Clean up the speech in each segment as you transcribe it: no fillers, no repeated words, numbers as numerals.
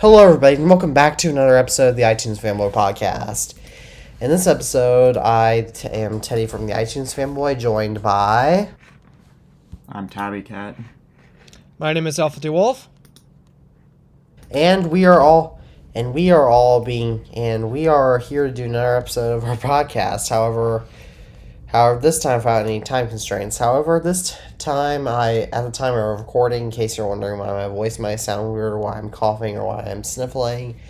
Hello, everybody, and welcome back to another episode of the iTunes Fanboy Podcast. In this episode, I am Teddy from the iTunes Fanboy, joined by... I'm Tabbycat. My name is Alpha DeWolf. And we are here to do another episode of our podcast. However, this time without any time constraints. However, this time, at the time of recording, in case you're wondering why my voice might sound weird, or why I'm coughing, or why I'm sniffling,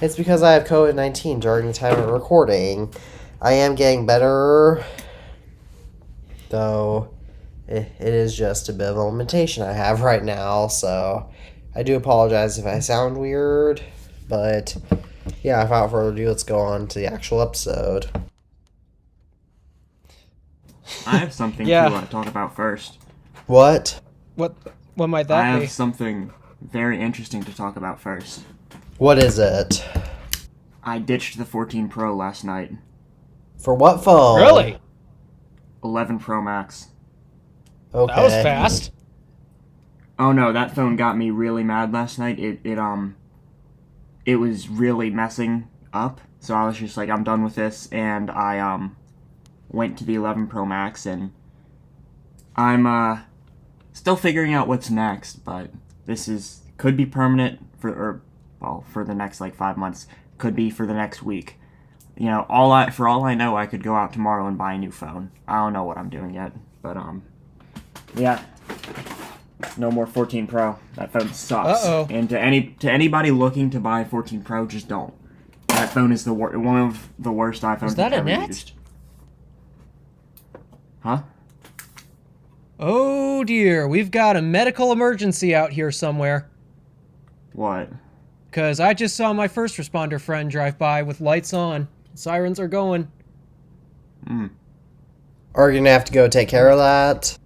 it's because I have COVID-19 during the time of recording. I am getting better, though it is just a bit of a limitation I have right now, so I do apologize if I sound weird, but yeah, without further ado, let's go on to the actual episode. I have something to talk about first. What? What might that be? I have something very interesting to talk about first. What is it? I ditched the 14 Pro last night. For what phone? Really? 11 Pro Max. Okay. That was fast. Oh no, that phone got me really mad last night. It was really messing up. So I was just like, I'm done with this, and I went to the 11 Pro Max, and I'm still figuring out what's next, but this could be permanent for the next like 5 months. Could be for the next week. You know, for all I know, I could go out tomorrow and buy a new phone. I don't know what I'm doing yet, but yeah. No more 14 Pro. That phone sucks. Uh-oh. And to anybody looking to buy a 14 Pro, just don't. That phone is one of the worst iPhones Is that I've a ever net? used. Huh? Oh dear, we've got a medical emergency out here somewhere. What? Because I just saw my first responder friend drive by with lights on. Sirens are going. Are you gonna have to go take care of that?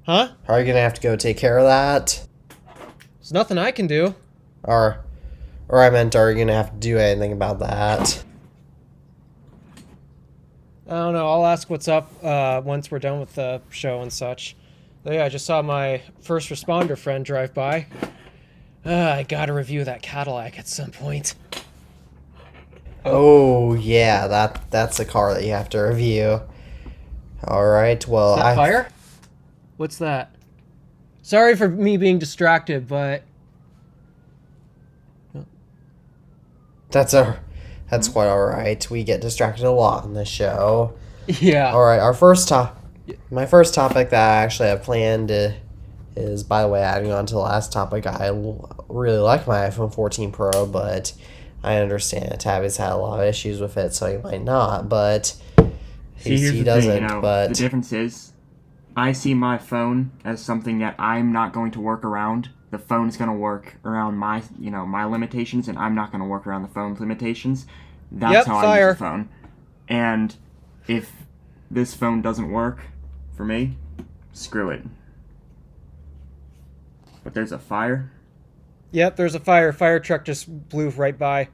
Huh? Are you gonna have to go take care of that? There's nothing I can do. Or I meant, are you gonna have to do anything about that? I don't know, I'll ask what's up once we're done with the show and such. But yeah, I just saw my first responder friend drive by. I gotta review that Cadillac at some point. Oh yeah, that's a car that you have to review. Alright, well, Is that fire? What's that? Sorry for me being distracted, but... That's quite alright. We get distracted a lot in this show. Yeah. Alright, my first topic that I actually have planned is, by the way, adding on to the last topic. I really like my iPhone 14 Pro, but I understand Tabby's had a lot of issues with it, so he might not, but he doesn't. But the difference is, I see my phone as something that I'm not going to work around. The phone's going to work around my limitations, and I'm not going to work around the phone's limitations. That's how I use the phone. And if this phone doesn't work for me, screw it. But there's a fire. Yep, there's a fire. Fire truck just blew right by.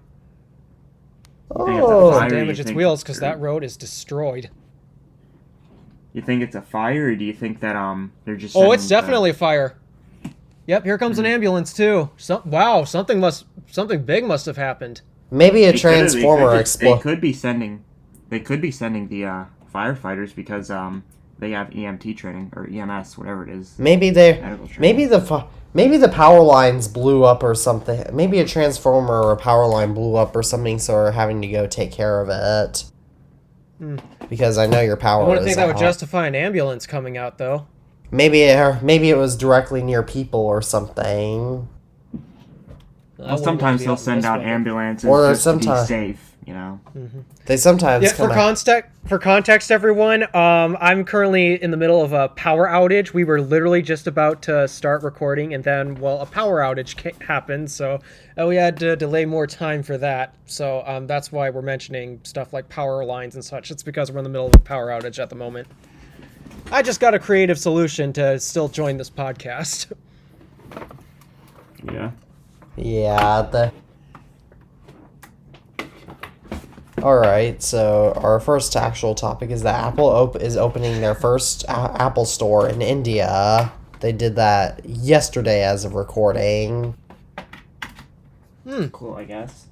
oh, Fire, Damage you its think- wheels because that road is destroyed. You think it's a fire, or do you think that they're just? Oh, it's sending the- definitely a fire. Yep, here comes an ambulance too. Wow, something big must have happened. maybe a They transformer They explode. could be sending the firefighters because they have EMT training or EMS, whatever it is. Maybe the power lines blew up or something. Maybe a transformer or a power line blew up or something, so we're having to go take care of it. Because I know your power I wouldn't is think that would out. justify an ambulance coming out though. Maybe it was directly near people or something. Well, sometimes they'll send out ambulances Or just to be sometimes- safe, you know. They sometimes Yeah, come out. for context, everyone, I'm currently in the middle of a power outage. We were literally just about to start recording, and then, a power outage happened, so we had to delay more time for that. So that's why we're mentioning stuff like power lines and such. It's because we're in the middle of a power outage at the moment. I just got a creative solution to still join this podcast. Yeah. Yeah. Alright, so our first actual topic is that Apple is opening their first Apple store in India. They did that yesterday as of recording. Cool, I guess.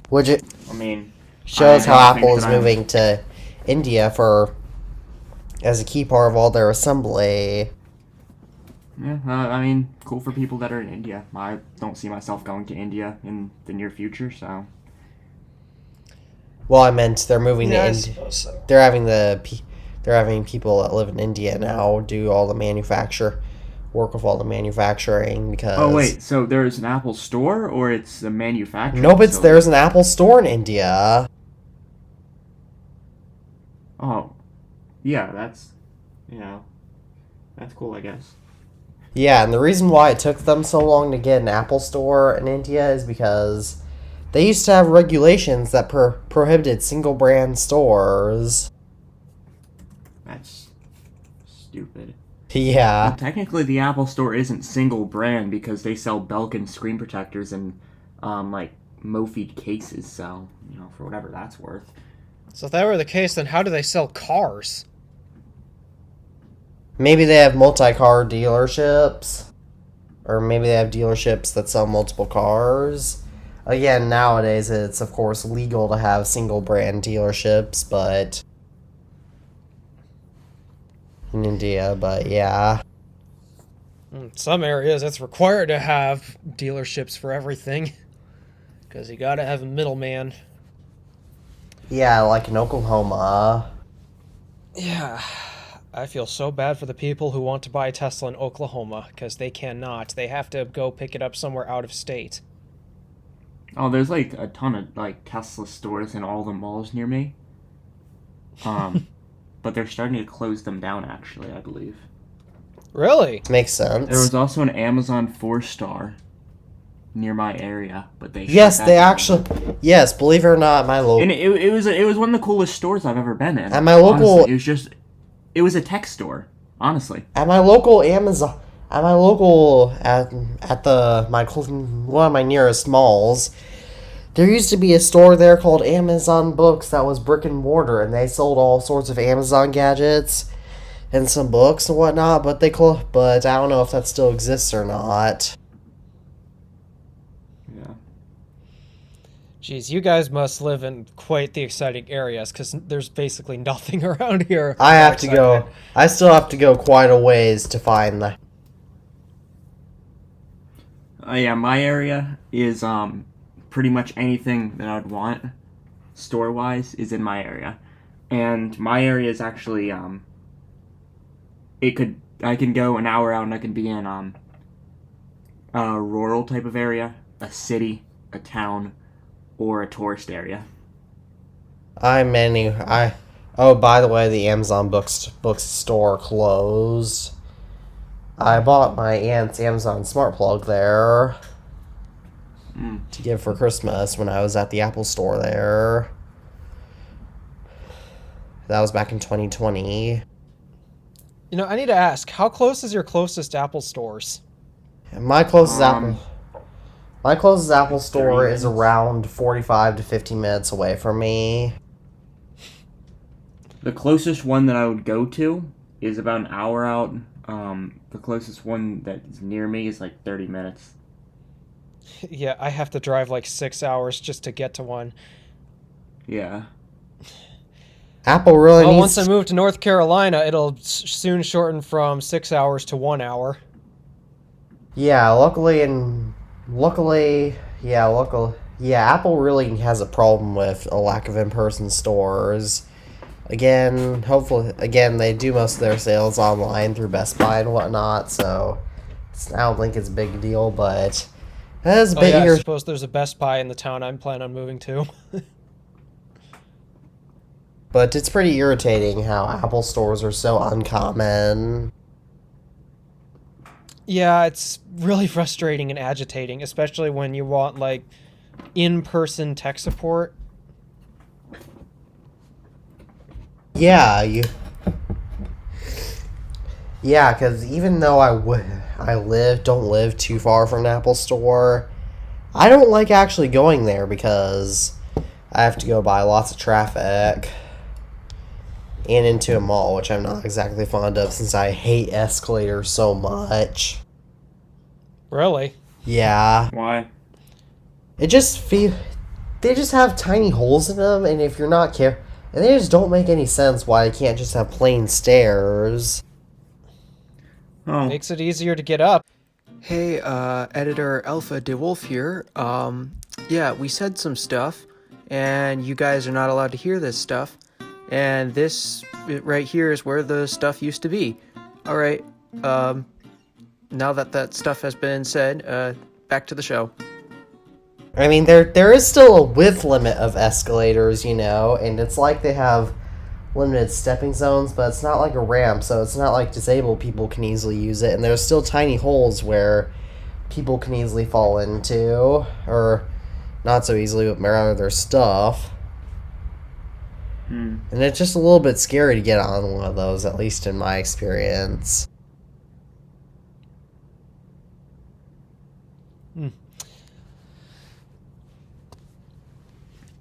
Which it I mean, shows I how don't think Apple is that I'm- moving to India as a key part of all their assembly. Yeah, I mean, cool for people that are in India. I don't see myself going to India in the near future, so. Well, I meant they're moving Yeah, to I India. suppose so. They're having people that live in India now do all the work with all the manufacturing because. Oh wait, so there's an Apple store, or it's a manufacturing? Nope, facility? there's an Apple store in India. Oh, yeah, that's cool, I guess. Yeah, and the reason why it took them so long to get an Apple store in India is because they used to have regulations that prohibited single brand stores. That's stupid. Yeah. Well, technically, the Apple Store isn't single brand because they sell Belkin screen protectors and like Mophie cases. So for whatever that's worth. So if that were the case, then how do they sell cars? Maybe they have multi-car dealerships. Or maybe they have dealerships that sell multiple cars. Again, nowadays it's of course legal to have single brand dealerships, but in India, but yeah. In some areas, it's required to have dealerships for everything. Because you gotta have a middleman. Yeah, like in Oklahoma. Yeah. I feel so bad for the people who want to buy a Tesla in Oklahoma, because they cannot. They have to go pick it up somewhere out of state. Oh, there's like a ton of like Tesla stores in all the malls near me. But they're starting to close them down. Actually, I believe. Really? Makes sense. There was also an Amazon 4-star near my area, but they Yes, shut that they down. actually. Yes, believe it or not, my local. And it was one of the coolest stores I've ever been in. At my local- Honestly, it was a tech store. Honestly, At my local Amazon, at my local one of my nearest malls, there used to be a store there called Amazon Books that was brick and mortar, and they sold all sorts of Amazon gadgets and some books and whatnot. But but I don't know if that still exists or not. yeah. Jeez, you guys must live in quite the exciting areas, because there's basically nothing around here. I have to go. I still have to go quite a ways to find the. Yeah, my area is pretty much anything that I'd want store wise is in my area, and my area is actually I can go an hour out and I can be in a rural type of area, a city, a town, or a tourist area. Oh, by the way, the Amazon bookstore closed. I bought my aunt's Amazon smart plug there to give for Christmas when I was at the Apple store there. That was back in 2020. You know, I need to ask, how close is your closest Apple stores? My closest Apple store 30 is minutes. around 45 to 50 minutes away from me. The closest one that I would go to is about an hour out. The closest one that's near me is like 30 minutes. Yeah, I have to drive like 6 hours just to get to one. Yeah. Apple really Well, needs. once I move to North Carolina, it'll soon shorten from 6 hours to 1 hour. Yeah, luckily, Apple really has a problem with a lack of in-person stores. Again, they do most of their sales online through Best Buy and whatnot, so I don't think it's a big deal, but that is a bit I suppose there's a Best Buy in the town I'm planning on moving to. But it's pretty irritating how Apple stores are so uncommon. Yeah, it's really frustrating and agitating, especially when you want, like, in-person tech support. Yeah, because even though don't live too far from an Apple store, I don't like actually going there because I have to go by lots of traffic and into a mall, which I'm not exactly fond of since I hate escalators so much. Really? Yeah. Why? it just feel they just have tiny holes in them, and if you're not careful, and they just don't make any sense why they can't just have plain stairs. Oh, Makes it easier to get up. Hey, editor Alpha DeWolf here. Yeah, we said some stuff, and you guys are not allowed to hear this stuff. And this right here is where the stuff used to be. All right. Now that stuff has been said, back to the show. I mean, there is still a width limit of escalators, and it's like they have limited stepping zones, but it's not like a ramp, so it's not like disabled people can easily use it, and there's still tiny holes where people can easily fall into, or not so easily, but rather their stuff. And it's just a little bit scary to get on one of those, at least in my experience.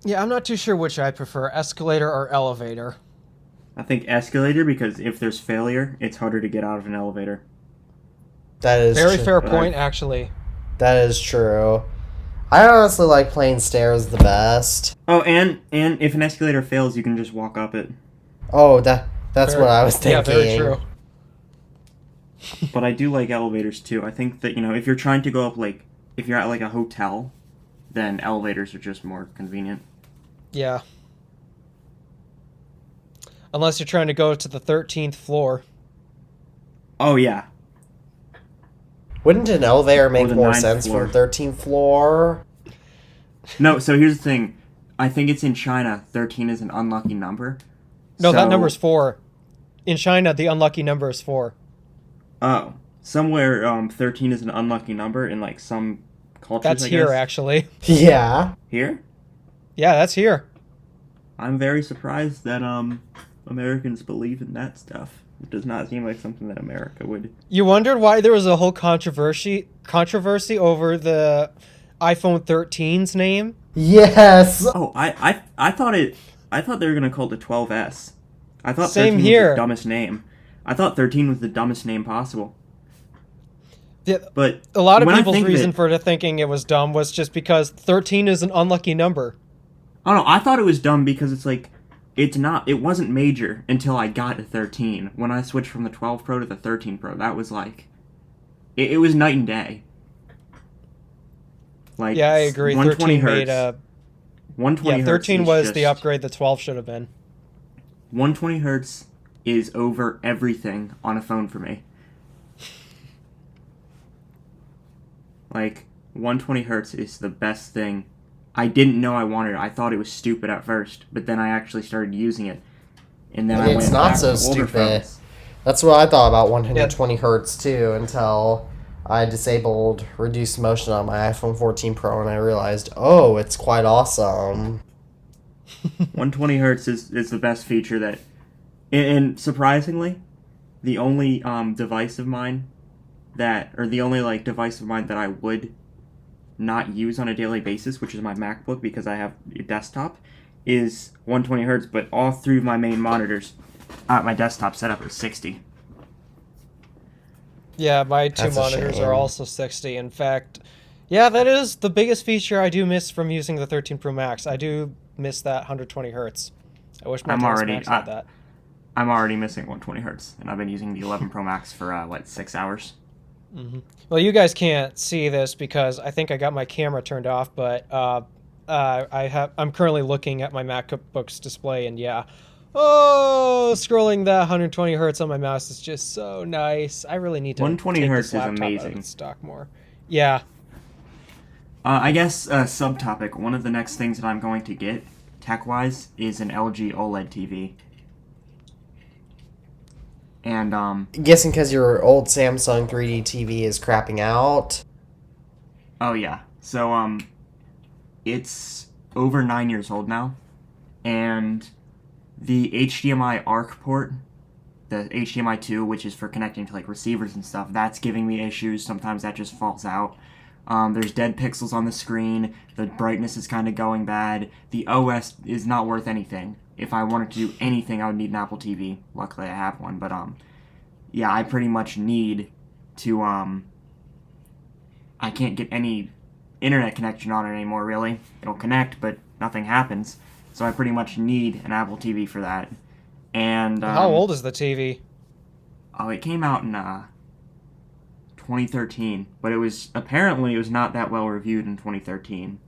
Yeah, I'm not too sure which I prefer, escalator or elevator. I think escalator, because if there's failure, it's harder to get out of an elevator. That is Very fair point, actually. That is true. I honestly like plain stairs the best. Oh, and if an escalator fails, you can just walk up it. Oh, that's what I was thinking. Yeah, very true. But I do like elevators too. I think that, if you're trying to go up, if you're at a hotel, then elevators are just more convenient. Yeah. Unless you're trying to go to the 13th floor. Oh, yeah. Wouldn't an elevator make the more 9th sense floor. for the 13th floor? No, so here's the thing. I think it's in China, 13 is an unlucky number. No, that number's 4. In China, the unlucky number is 4. Oh. Somewhere, 13 is an unlucky number in, some cultures, That's I here, guess. actually. Yeah. Here? Yeah, that's here. I'm very surprised that, Americans believe in that stuff. It does not seem like something that America would. You wondered why there was a whole controversy over the iPhone 13's name? Yes. Oh, I thought they were gonna call it the 12S. I thought Same 13 here. was the dumbest name. I thought 13 was the dumbest name possible. Yeah, But a lot of when I people's think of reason it- for thinking it was dumb was just because 13 is an unlucky number. Oh no, I thought it was dumb because it wasn't major until I got to 13. When I switched from the 12 Pro to the 13 Pro, that was it was night and day. Yeah, I agree. 120 13 made hertz. 120 yeah, hertz 13 is was just, the upgrade the 12 should have been. 120 hertz is over everything on a phone for me. 120 hertz is the best thing. I didn't know I wanted it. I thought it was stupid at first, but then I actually started using it. And then I It's went not back so to older stupid. phones. That's what I thought about 120 hertz too, until I disabled reduced motion on my iPhone 14 Pro, and I realized, oh, it's quite awesome. 120 hertz is the best feature that, and surprisingly, the only device of mine that I would not use on a daily basis, which is my MacBook because I have a desktop, is 120 hertz. But all three of my main monitors, my desktop setup is 60. Yeah, my two That's a monitors shame. are also 60. In fact, yeah, that is the biggest feature I do miss from using the 13 Pro Max. I do miss that 120 hertz. I wish my Max had that. I'm already missing 120 hertz, and I've been using the 11 Pro Max for 6 hours. Mm-hmm. Well, you guys can't see this because I think I got my camera turned off, but I'm currently looking at my MacBook's display, and yeah, scrolling that 120 hertz on my mouse is just so nice. I really need to 120 take hertz this is laptop amazing. out of stock more. Yeah. I guess subtopic. One of the next things that I'm going to get, tech-wise, is an LG OLED TV. And Guessing because your old Samsung 3D TV is crapping out. oh yeah, so it's over 9 years old now, and the HDMI ARC port, the HDMI 2, which is for connecting to receivers and stuff, that's giving me issues. Sometimes that just falls out. There's dead pixels on the screen. The brightness is kind of going bad. The OS is not worth anything. If I wanted to do anything, I would need an Apple TV. Luckily, I have one. But yeah, I pretty much need to I can't get any internet connection on it anymore, really. It'll connect, but nothing happens. So I pretty much need an Apple TV for that. And How old is the TV? Oh, it came out in 2013, but it was not that well reviewed in 2013.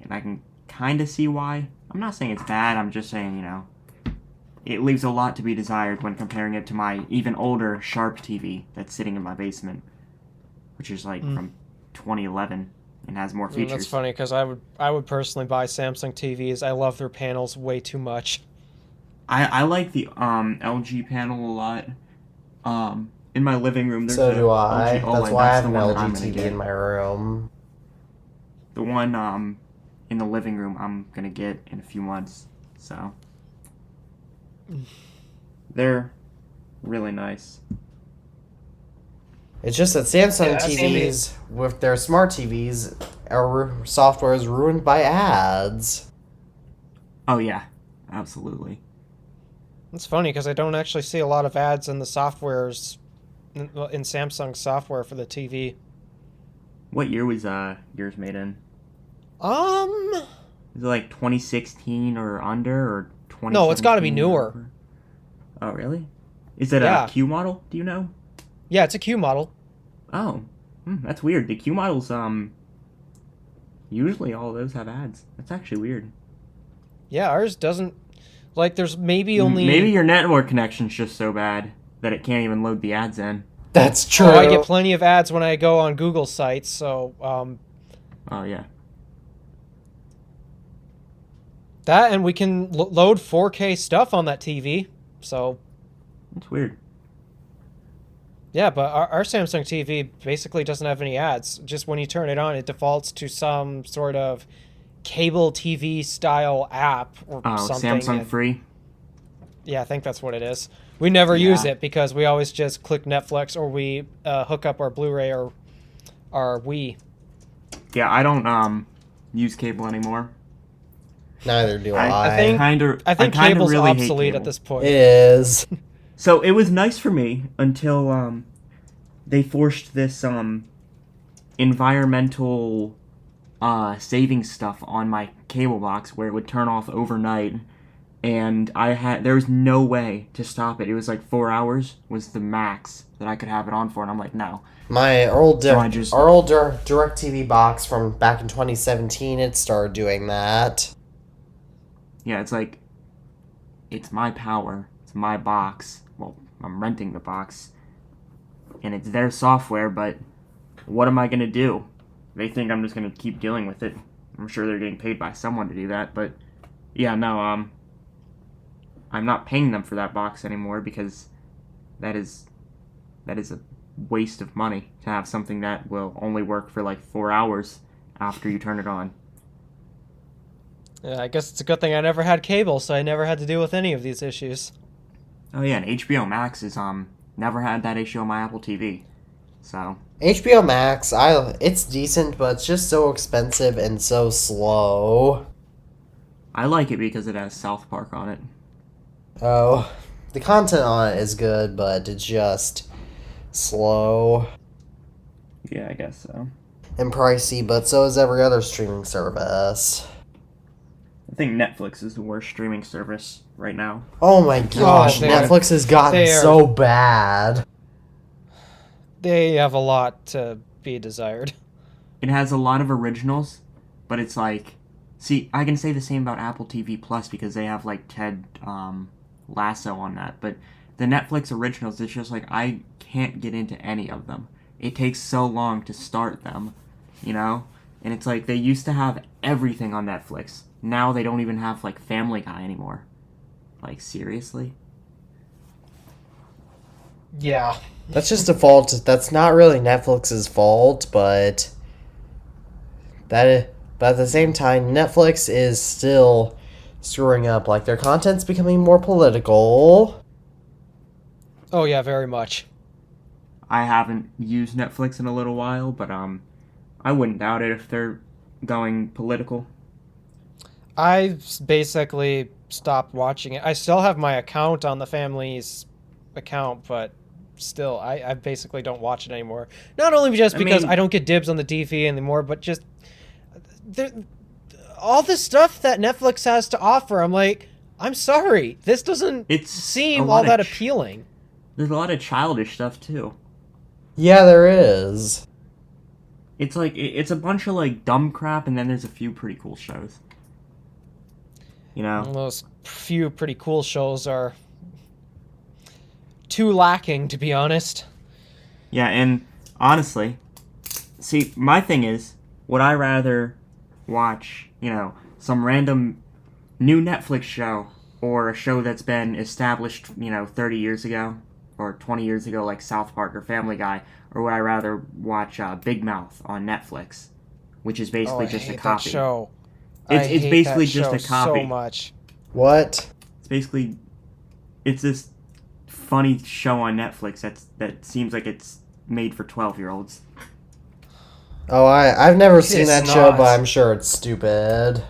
And I can kind of see why. I'm not saying it's bad, I'm just saying, it leaves a lot to be desired when comparing it to my even older Sharp TV that's sitting in my basement, which is from 2011 and has more features. That's funny because I would personally buy Samsung TVs. I love their panels way too much. I like the LG panel a lot. In my living room, there's so do I. LG That's OLED. why I have the an one that LG I'm gonna TV get. in my room. The one in the living room I'm gonna get in a few months. So they're really nice. It's just that Samsung Yeah, TVs, with their smart TVs, software is ruined by ads. Oh yeah, absolutely. It's funny because I don't actually see a lot of ads in the softwares, in Samsung software for the TV. What year was yours made in? Um, Is it like 2016 or under, or 2017? No, it's got to be newer. Oh really? Is it Yeah. a Q model? Do you know? Yeah, it's a Q model. Oh, that's weird. The Q models, usually all of those have ads. That's actually weird. Yeah, ours doesn't. Like, there's maybe only. Maybe your network connection's just so bad that it can't even load the ads in. That's true. Oh, I get plenty of ads when I go on Google sites, so Oh yeah. that, and we can load 4K stuff on that TV. So That's weird. yeah, but our Samsung TV basically doesn't have any ads. Just when you turn it on, it defaults to some sort of cable TV style app or Oh, something. Samsung free? Yeah, I think that's what it is. We never Yeah. use it because we always just click Netflix or we hook up our Blu-ray or our Wii. Yeah, I don't use cable anymore. Neither do I I. I think kinda cable's really hate obsolete cable. at this point. It is. So it was nice for me until they forced this environmental saving stuff on my cable box where it would turn off overnight, and there was no way to stop it. It was like 4 hours was the max that I could have it on for, and I'm like, no. My old So I just- our old DirecTV box from back in 2017, it started doing that. Yeah, it's like, it's my power, it's my box. Well, I'm renting the box, and it's their software, but what am I going to do? They think I'm just going to keep dealing with it. I'm sure they're getting paid by someone to do that, but yeah, no, I'm not paying them for that box anymore because that is a waste of money to have something that will only work for like 4 hours after you turn it on. Yeah, I guess it's a good thing I never had cable, so I never had to deal with any of these issues. Oh yeah, and HBO Max is never had that issue on my Apple TV. So HBO Max, it's decent, but it's just so expensive and so slow. I like it because it has South Park on it. Oh, the content on it is good, but it's just slow Yeah, I guess so. and pricey, but so is every other streaming service. I think Netflix is the worst streaming service right now. Oh my gosh, they Netflix has gotten they are- so bad. They have a lot to be desired. It has a lot of originals, but it's like, see, I can say the same about Apple TV Plus because they have like Ted Lasso on that, but the Netflix originals, it's just like I can't get into any of them. It takes so long to start them, and it's like they used to have everything on Netflix. Now they don't even have like Family Guy anymore. Like, seriously? Yeah. That's just a fault. That's not really Netflix's fault, but at the same time, Netflix is still screwing up. Like, their content's becoming more political. Oh yeah, very much. I haven't used Netflix in a little while, but I wouldn't doubt it if they're going political. I basically stopped watching it. I still have my account on the family's account, but still, I basically don't watch it anymore. Not only just because I don't get dibs on the DV anymore, but just all the stuff that Netflix has to offer. I'm like, I'm sorry, this doesn't seem all that appealing. There's a lot of childish stuff too. Yeah, there is. It's like it's a bunch of like dumb crap, and then there's a few pretty cool shows. You know, those few pretty cool shows are too lacking, to be honest. Yeah, and honestly, see, my thing is, would I rather watch, some random new Netflix show or a show that's been established, 30 years ago or 20 years ago, like South Park or Family Guy, or would I rather watch Big Mouth on Netflix, which is basically just a copy? That show. It's basically just a copy. So much. What? It's this funny show on Netflix that seems like it's made for 12-year-olds. Oh, I've never seen that show, but I'm sure it's stupid.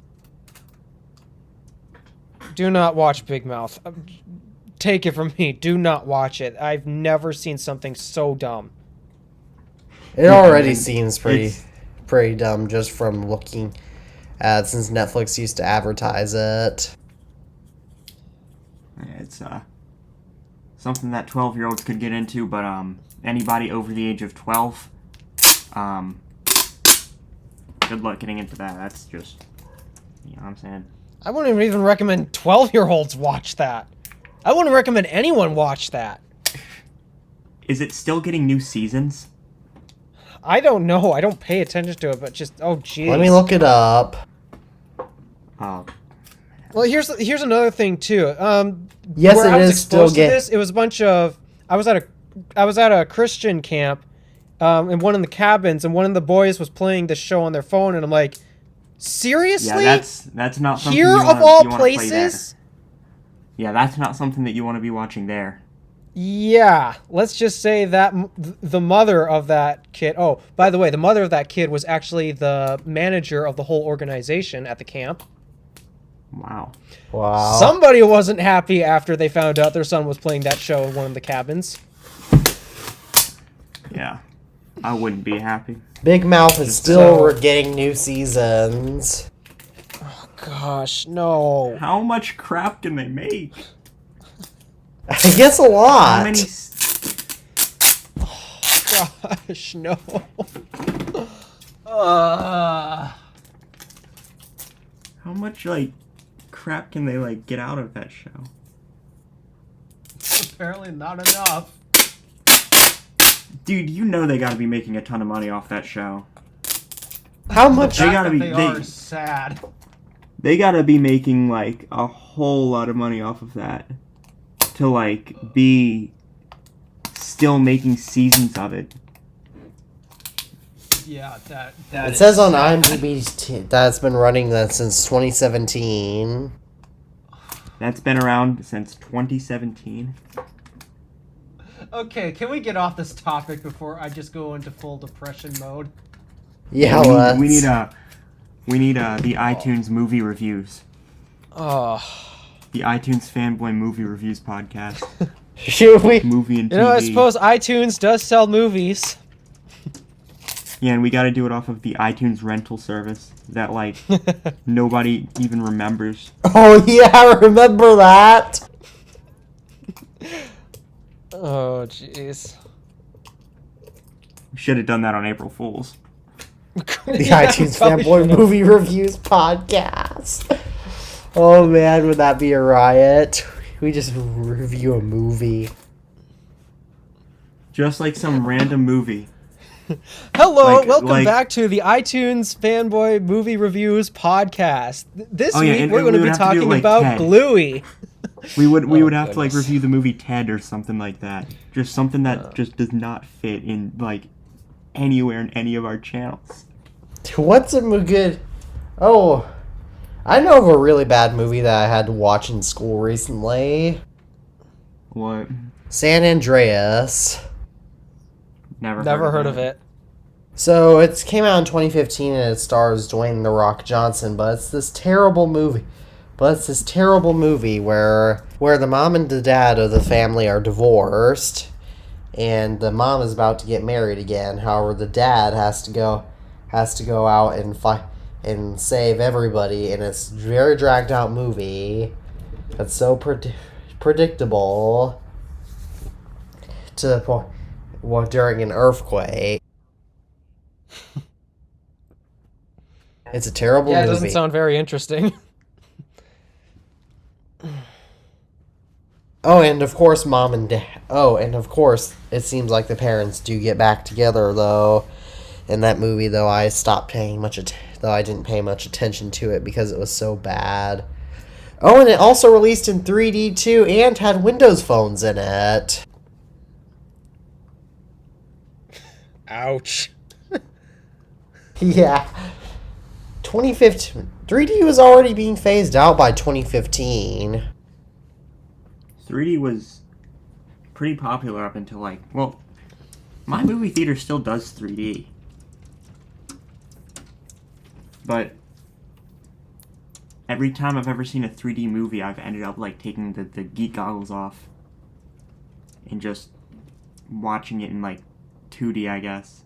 Do not watch Big Mouth. Take it from me. Do not watch it. I've never seen something so dumb. It already seems pretty dumb just from looking at it, since Netflix used to advertise it. It's something that 12-year-olds could get into, but anybody over the age of 12, good luck getting into that. That's just, you know what I'm saying? I wouldn't even recommend 12-year-olds watch that. I wouldn't recommend anyone watch that. Is it still getting new seasons? I don't know. I don't pay attention to it, but just, oh, jeez. Let me look it up. Oh. Well, here's another thing too. Yes, where it I was is still exposed to this, it was a bunch of. I was at a Christian camp, in one of the cabins, and one of the boys was playing this show on their phone, and I'm like, seriously? Yeah, that's not something here you of all places. Yeah, that's not something that you want to be watching there. Yeah, let's just say that the mother of that kid. Oh, by the way, the mother of that kid was actually the manager of the whole organization at the camp. Wow. Somebody wasn't happy after they found out their son was playing that show in one of the cabins. Yeah, I wouldn't be happy. Big Mouth is still getting new seasons. Oh gosh, no. How much crap can they make? I guess a lot. How many? Oh gosh, no. How much crap can they get out of that show? Apparently not enough. Dude, they gotta be making a ton of money off that show. How much? They are sad. They gotta be making a whole lot of money off of that to be still making seasons of it. Yeah, that it says on IMDb that it's been running that since 2017. That's been around since 2017. Okay, can we get off this topic before I just go into full depression mode? Yeah, we need the iTunes movie reviews. Oh. The iTunes Fanboy Movie Reviews podcast. Should we? Movie and TV. I suppose iTunes does sell movies. Yeah, and we gotta do it off of the iTunes rental service that, nobody even remembers. Oh, yeah, I remember that. Oh, jeez. We should have done that on April Fool's. The iTunes Fanboy Movie Reviews podcast. Oh, man, would that be a riot? We just review a movie. Just like some random movie. Hello, welcome back to the iTunes Fanboy Movie Reviews podcast. This week we're going to be talking about Ted. Bluey. We would have to review the movie Ted or something like that. Just something that just does not fit in anywhere in any of our channels. What's a good? Oh, I know of a really bad movie that I had to watch in school recently. What? San Andreas. Never heard of it. So it came out in 2015 and it stars Dwayne "The Rock" Johnson, but it's this terrible movie. where the mom and the dad of the family are divorced, and the mom is about to get married again. However, the dad has to go out and fight and save everybody, and it's a very dragged out movie. That's so predictable to the point during an earthquake. It's a terrible movie. It doesn't sound very interesting. And of course, mom and dad. And of course, it seems like the parents do get back together, though. In that movie, though, I stopped paying though I didn't pay much attention to it because it was so bad. Oh, and it also released in 3D too, and had Windows phones in it. Ouch. Yeah. 2015. 3D was already being phased out by 2015. 3D was pretty popular up until my movie theater still does 3D. But every time I've ever seen a 3D movie, I've ended up taking the geek goggles off and just watching it in 2D, I guess.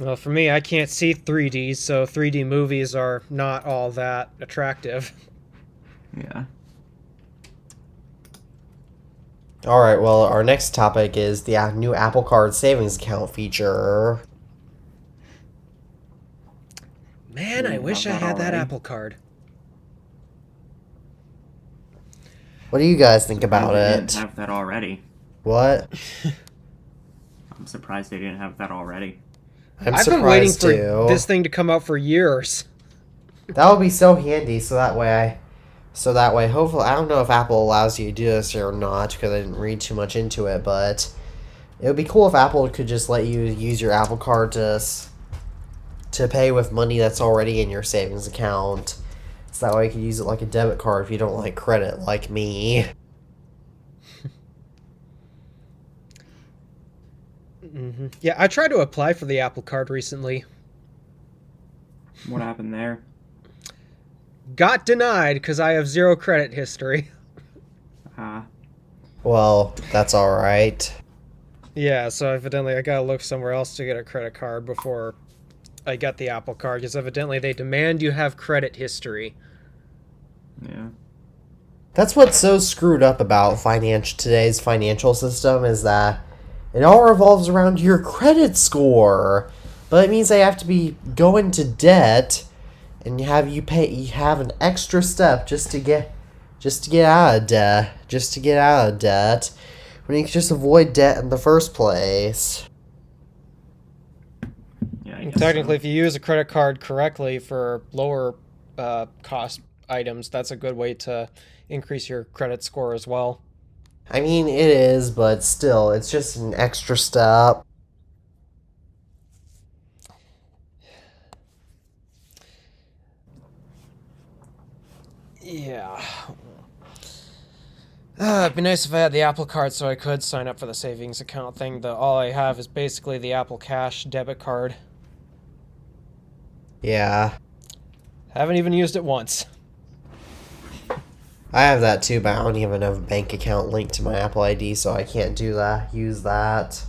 Well, for me, I can't see 3D, so 3D movies are not all that attractive. Yeah. Alright, well, our next topic is the new Apple Card savings account feature. Man, I wish I had that Apple Card. What do you guys think about They it? didn't have that already. What? I'm surprised they didn't have that already. I've been waiting for this thing to come out for years. That would be so handy, so that way, hopefully, I don't know if Apple allows you to do this or not, because I didn't read too much into it, but it would be cool if Apple could just let you use your Apple Card to pay with money that's already in your savings account. So that way you can use it like a debit card if you don't like credit, like me. Mm-hmm. Yeah, I tried to apply for the Apple Card recently. What happened there? Got denied because I have zero credit history. Well, that's alright. Yeah, so evidently I gotta look somewhere else to get a credit card before I get the Apple Card, because evidently they demand you have credit history. Yeah. That's what's so screwed up about today's financial system, is that it all revolves around your credit score. But it means they have to be go into debt, and you have an extra step just to get out of debt, when you can just avoid debt in the first place. Yeah. Technically, if you use a credit card correctly for lower cost items, that's a good way to increase your credit score as well. I mean, it is, but still, it's just an extra step. Yeah. It'd be nice if I had the Apple Card so I could sign up for the savings account thing. All I have is basically the Apple Cash debit card. Yeah. Haven't even used it once. I have that too, but I don't even have a bank account linked to my Apple ID, so I can't use that.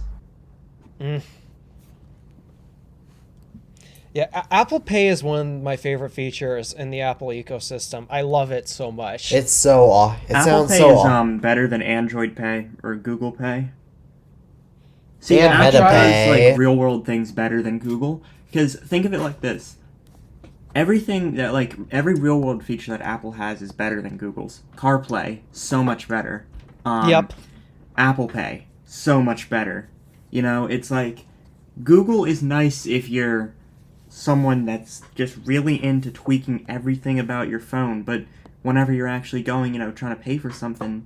Yeah, Apple Pay is one of my favorite features in the Apple ecosystem. I love it so much. It's so it Apple sounds Pay so is better than Android Pay or Google Pay. See, and Apple MetaPay. does real world things better than Google. Because think of it like this: everything that every real world feature that Apple has is better than Google's. CarPlay, so much better. Yep. Apple Pay, so much better. You know, it's Google is nice if you're someone that's just really into tweaking everything about your phone, but whenever you're actually going, trying to pay for something,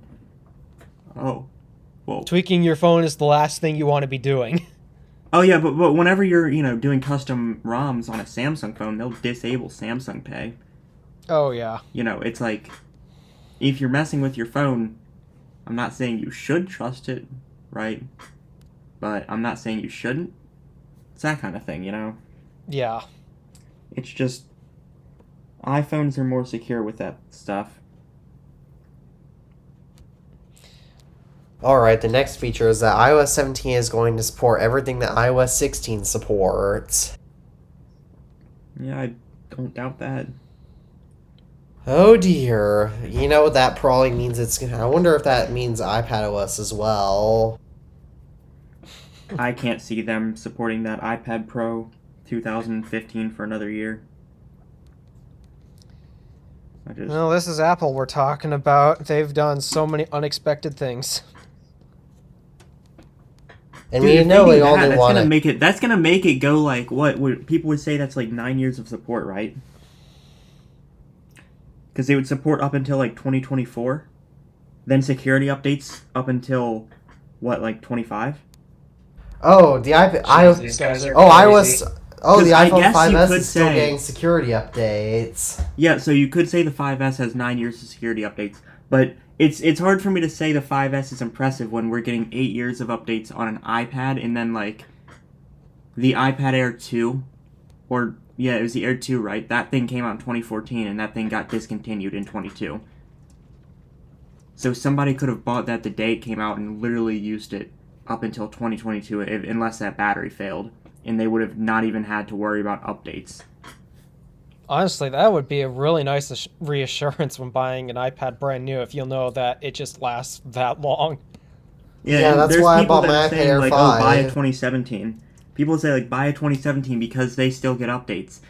tweaking your phone is the last thing you want to be doing. Oh yeah, but whenever you're, doing custom ROMs on a Samsung phone, they'll disable Samsung Pay. Oh yeah. It's if you're messing with your phone, I'm not saying you should trust it, right? But I'm not saying you shouldn't. It's that kind of thing, Yeah. It's just iPhones are more secure with that stuff. Alright, the next feature is that iOS 17 is going to support everything that iOS 16 supports. Yeah, I don't doubt that. Oh dear. You know what that probably means? I wonder if that means iPadOS as well. I can't see them supporting that iPad Pro 2015 for another year. Well, this is Apple we're talking about. They've done so many unexpected things. And Dude, we if know they we do that, only want to... That's gonna make it go like what people would say that's like 9 years of support, right? Because they would support up until like 2024, then security updates up until what, like 25. Oh, the iPad... These guys are iOS... Oh, the I iPhone guess you 5S could is still say- getting security updates. Yeah, so you could say the 5S has 9 years of security updates, but it's hard for me to say the 5S is impressive when we're getting 8 years of updates on an iPad, and then like the iPad Air 2, or yeah, it was the Air 2, right? That thing came out in 2014, and that thing got discontinued in 22. So somebody could have bought that the day it came out and literally used it up until 2022, unless that battery failed, and they would have not even had to worry about updates. Honestly, that would be a really nice reassurance when buying an iPad brand new if you'll know that it just lasts that long. Yeah, that's there's why I people bought that my are iPad saying, Air like, 5. oh, buy a 2017. People say, like, buy a 2017 because they still get updates.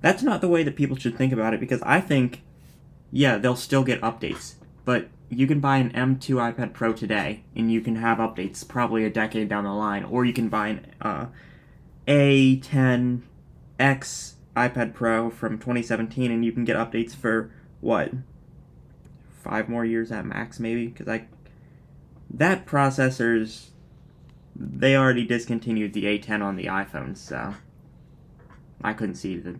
That's not the way that people should think about it, because I think, yeah, they'll still get updates, but you can buy an M2 iPad Pro today, and you can have updates probably a decade down the line, or you can buy an A10X iPad Pro from 2017, and you can get updates for, what, 5 more years at max, maybe? Because that processor's... They already discontinued the A10 on the iPhones, so I couldn't see the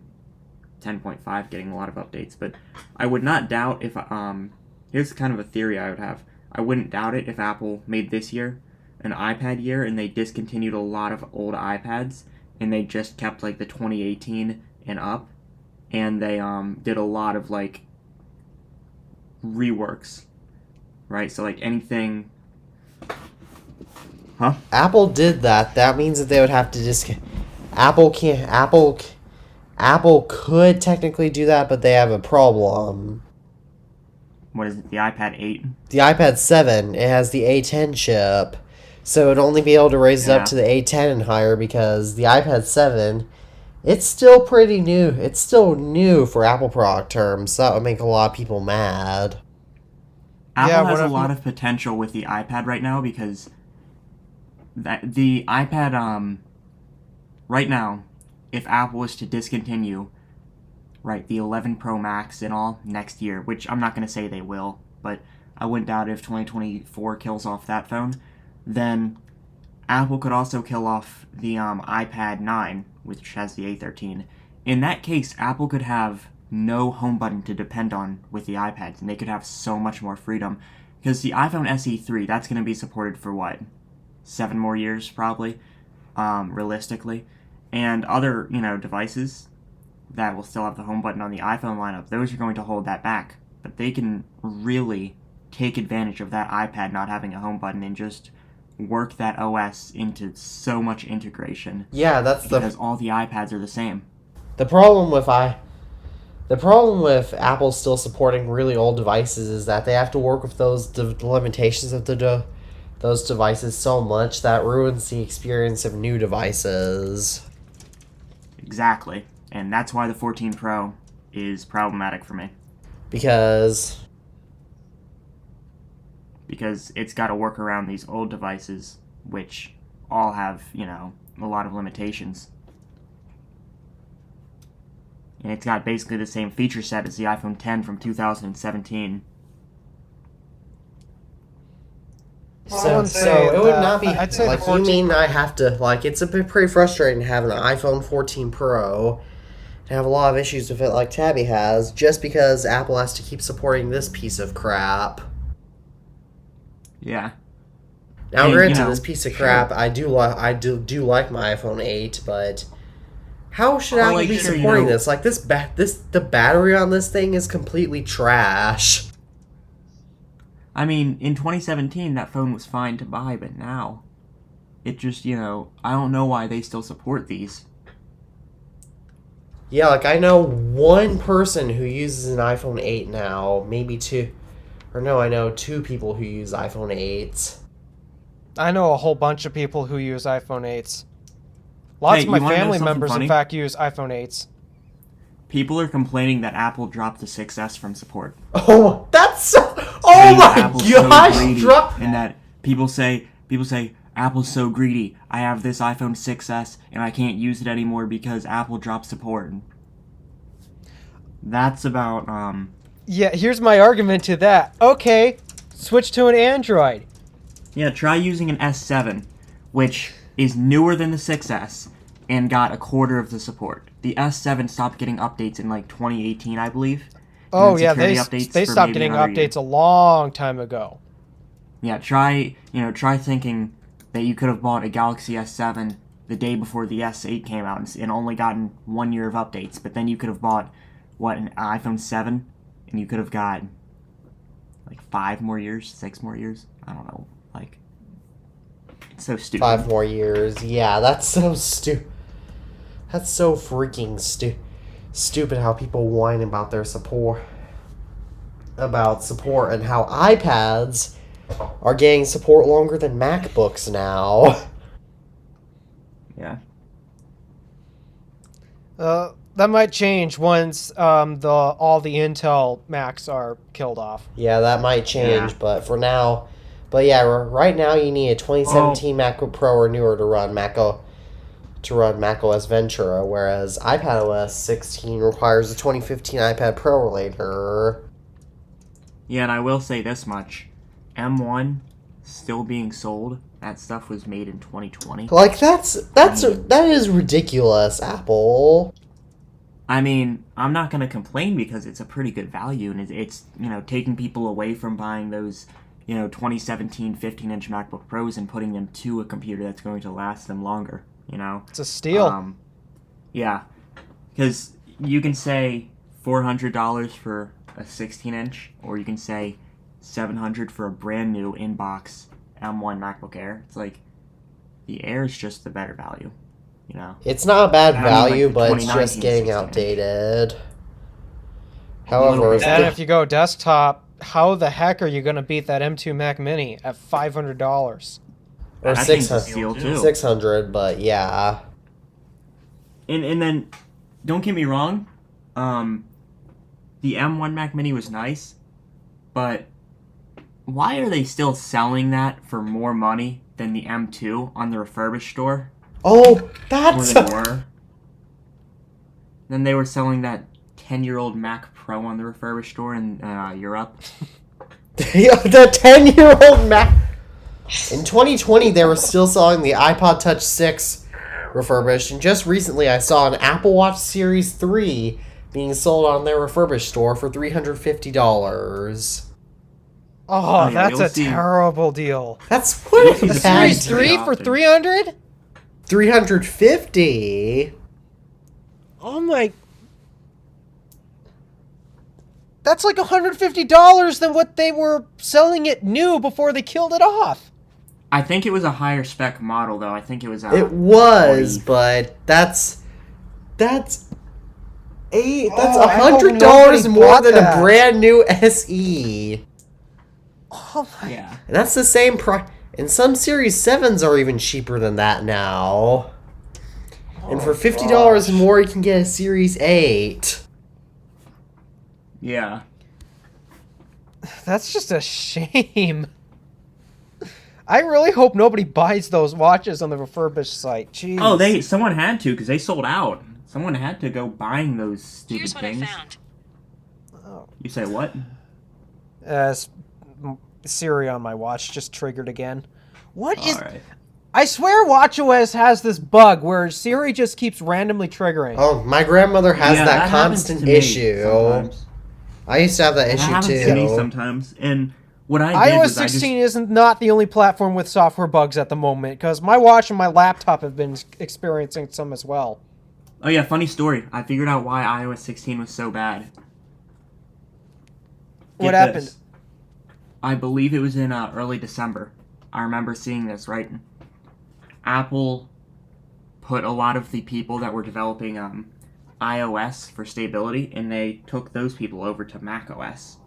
10.5 getting a lot of updates, but I would not doubt if, here's kind of a theory I would have. I wouldn't doubt it if Apple made this year an iPad year and they discontinued a lot of old iPads and they just kept, like, the 2018 and up, and they, did a lot of, like, reworks, right? So, like, anything... Huh? Apple did that. That means that they would have to just... Apple could technically do that, but they have a problem. What is it, the iPad 8? The iPad 7, it has the A10 chip, so it would only be able to raise it up to the A10 and higher, because the iPad 7, it's still pretty new. It's still new for Apple product terms, so that would make a lot of people mad. Apple has a lot of potential with the iPad right now, because the iPad, right now, if Apple was to discontinue, right, the 11 Pro Max and all next year, which I'm not going to say they will, but I wouldn't doubt if 2024 kills off that phone, then Apple could also kill off the iPad 9, which has the A13. In that case, Apple could have no home button to depend on with the iPads, and they could have so much more freedom. Because the iPhone SE3, that's going to be supported for what? 7 more years, probably, realistically. And other, devices that will still have the home button on the iPhone lineup, those are going to hold that back. But they can really take advantage of that iPad not having a home button and just work that OS into so much integration. Yeah, because all the iPads are the same. The problem with Apple still supporting really old devices is that they have to work with those limitations of those devices so much that ruins the experience of new devices. Exactly. And that's why the 14 Pro is problematic for me. Because it's got to work around these old devices, which all have, a lot of limitations. And it's got basically the same feature set as the iPhone X from 2017. So it would not be I'd say like, you mean I have to, like, it's pretty frustrating to have an iPhone 14 Pro and have a lot of issues with it like Tabby has, just because Apple has to keep supporting this piece of crap. Yeah. Now, granted, this piece of crap, I do like my iPhone 8, but how should Apple be supporting this? Like, the battery on this thing is completely trash. I mean, in 2017, that phone was fine to buy, but now, it just, I don't know why they still support these. Yeah, like I know one person who uses an iPhone 8 now, maybe two. Or no, I know two people who use iPhone 8s. I know a whole bunch of people who use iPhone 8s. Lots of my family members, in fact, use iPhone 8s. People are complaining that Apple dropped the 6S from support. Oh, that's so... Oh my Apple's gosh! so greedy, and that people say, Apple's so greedy. I have this iPhone 6S, and I can't use it anymore because Apple dropped support. That's about, Yeah, here's my argument to that. Okay, switch to an Android. Yeah, try using an S7, which is newer than the 6S, and got a quarter of the support. The S7 stopped getting updates in, 2018, I believe. Oh, yeah, they stopped getting updates a long time ago. Yeah, try thinking that you could have bought a Galaxy S7 the day before the S8 came out and only gotten 1 year of updates, but then you could have bought, an iPhone 7, and you could have got, 5 more years, 6 more years? I don't know, it's so stupid. 5 more years, yeah, that's so stupid. That's so freaking stupid how people whine about their support. About support and how iPads are getting support longer than MacBooks now. Yeah. That might change once all the Intel Macs are killed off. Yeah, that might change, but for now... But yeah, right now you need a 2017 MacBook Pro or newer to run macOS Ventura, whereas iPadOS 16 requires a 2015 iPad Pro or later. Yeah, and I will say this much. M1 still being sold. That stuff was made in 2020. That is ridiculous, Apple. I mean, I'm not going to complain because it's a pretty good value, and it's taking people away from buying those 2017 15-inch MacBook Pros and putting them to a computer that's going to last them longer, It's a steal. Yeah, because you can say $400 for a 16-inch, or you can say $700 for a brand new in-box M1 MacBook Air. It's the Air is just the better value, It's not a bad value, the but it's just 2019 getting 16-inch. outdated. However, Then if you go desktop, how the heck are you going to beat that M2 Mac Mini at $500? or That thing's a steal, too. 600, but yeah. And then, don't get me wrong, the M1 Mac Mini was nice, but why are they still selling that for more money than the M2 on the refurbished store? Oh, that's... More than were. Then they were selling that 10-year-old Mac Pro on the refurbished store in Europe. The 10-year-old Mac... In 2020, they were still selling the iPod Touch 6 refurbished, and just recently I saw an Apple Watch Series 3 being sold on their refurbished store for $350. Oh, yeah, that's you'll a see. terrible deal. That's what see a the bad Series 3 for 300? $350. Oh my... That's like $150 than what they were selling it new before they killed it off. I think it was a higher spec model, though. I think it was It was, 40. but that's $100 I hope nobody more bought than that. a brand new SE. Oh my... Yeah. And that's the same price. And some Series 7s are even cheaper than that now. And for $50 more, you can get a Series 8. Yeah. That's just a shame. I really hope nobody buys those watches on the refurbished site. Jeez. Oh, someone had to, because they sold out. Someone had to go buying those stupid Here's what things. I found. Oh. You say what? Siri on my watch just triggered again. What is... Alright. I swear WatchOS has this bug where Siri just keeps randomly triggering. Oh, my grandmother has Yeah, that happens constant to me issue. sometimes. I used to have that That issue happens to me too. sometimes. And what I did iOS was 16 isn't not the only platform with software bugs at the moment, because my watch and my laptop have been experiencing some as well. Oh yeah, funny story. I figured out why iOS 16 was so bad. What Get happened? this. I believe it was in early December. I remember seeing this, right? Apple put a lot of the people that were developing iOS for stability, and they took those people over to macOS.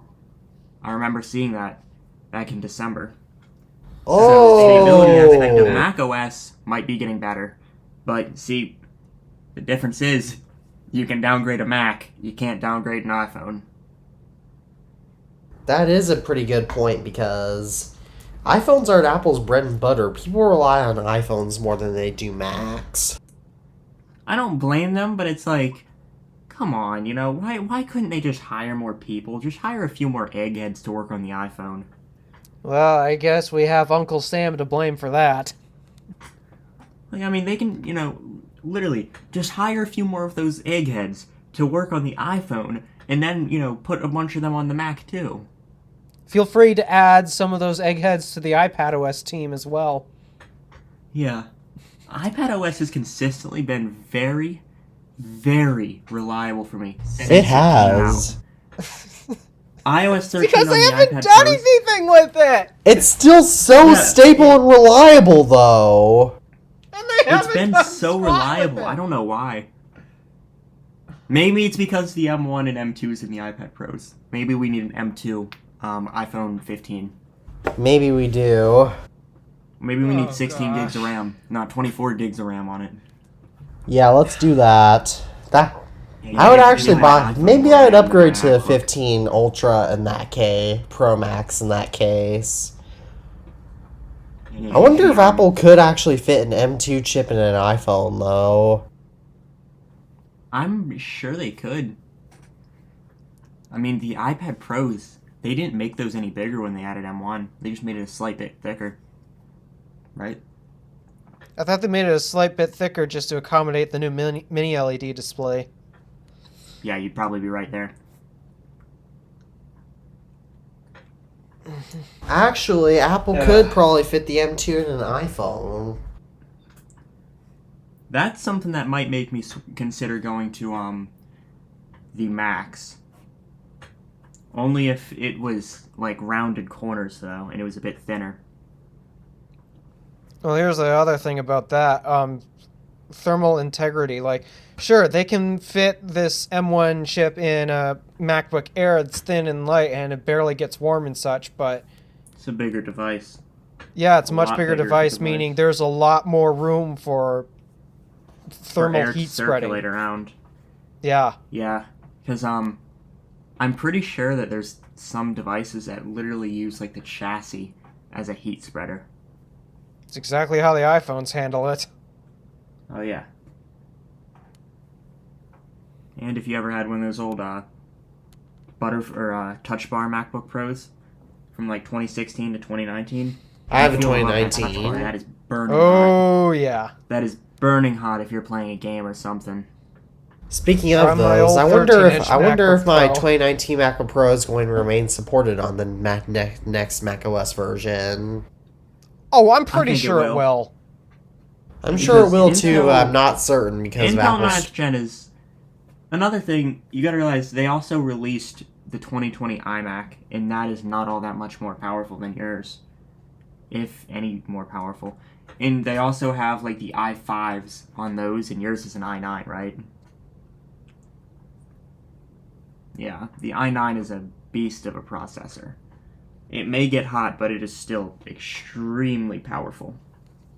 I remember seeing that back in December. So the stability aspect of macOS might be getting better. But see, the difference is you can downgrade a Mac, you can't downgrade an iPhone. That is a pretty good point because iPhones aren't Apple's bread and butter. People rely on iPhones more than they do Macs. I don't blame them, but it's like, come on, why couldn't they just hire more people? Just hire a few more eggheads to work on the iPhone. Well, I guess we have Uncle Sam to blame for that. Like, I mean, they can, literally just hire a few more of those eggheads to work on the iPhone, and then, put a bunch of them on the Mac too. Feel free to add some of those eggheads to the iPadOS team as well. Yeah. iPadOS has consistently been very, very reliable for me. It has. iOS 13 Because on they the haven't iPad done Pros, anything with it! It's still so stable and reliable, though. And they It's haven't been done so squat reliable. with it. I don't know why. Maybe it's because the M1 and M2 is in the iPad Pros. Maybe we need an M2 iPhone 15. Maybe we do. Maybe we need 16 gosh. gigs of RAM, not 24 gigs of RAM on it. Yeah, let's do that. Yeah, I would maybe actually my buy. iPhone Maybe more I would than upgrade my to MacBook. 15 Ultra in that case, Pro Max in that case. Yeah, I wonder if yeah. Apple could actually fit an M2 chip in an iPhone, though. I'm sure they could. I mean, the iPad Pros, they didn't make those any bigger when they added M1. They just made it a slight bit thicker. Right? I thought they made it a slight bit thicker just to accommodate the new mini LED display. Yeah, you'd probably be right there. Actually, Apple could probably fit the M2 in an iPhone. That's something that might make me consider going to the Macs. Only if it was like rounded corners though, and it was a bit thinner. Well, here's the other thing about that. Thermal integrity. Like, sure, they can fit this M1 chip in a MacBook Air. It's thin and light, and it barely gets warm and such, but It's a bigger device. yeah, it's a A much lot bigger bigger device, device. meaning there's a lot more room for thermal for air heat to circulate spreading. around. Yeah. Yeah, because I'm pretty sure that there's some devices that literally use like the chassis as a heat spreader. It's exactly how the iPhones handle it. Oh yeah. And if you ever had one of those old Touch Bar MacBook Pros from like 2016 to 2019, I have a if you don't love that Touch Bar, 2019. that is burning hot. Oh, yeah. That is burning hot if you're playing a game or something. Speaking Or of on my those, old I wonder if 13-inch my MacBook Pro. 2019 MacBook Pro is going to remain supported on the next macOS version. Oh, I'm pretty think it sure it will. will. I'm sure it will Because too. Intel- I'm not certain because of Intel Apple's. 9th Gen is another thing. You got to realize they also released the 2020 iMac, and that is not all that much more powerful than yours, if any more powerful. And they also have like the i5s on those, and yours is an i9, right? Yeah, the i9 is a beast of a processor. It may get hot, but it is still extremely powerful.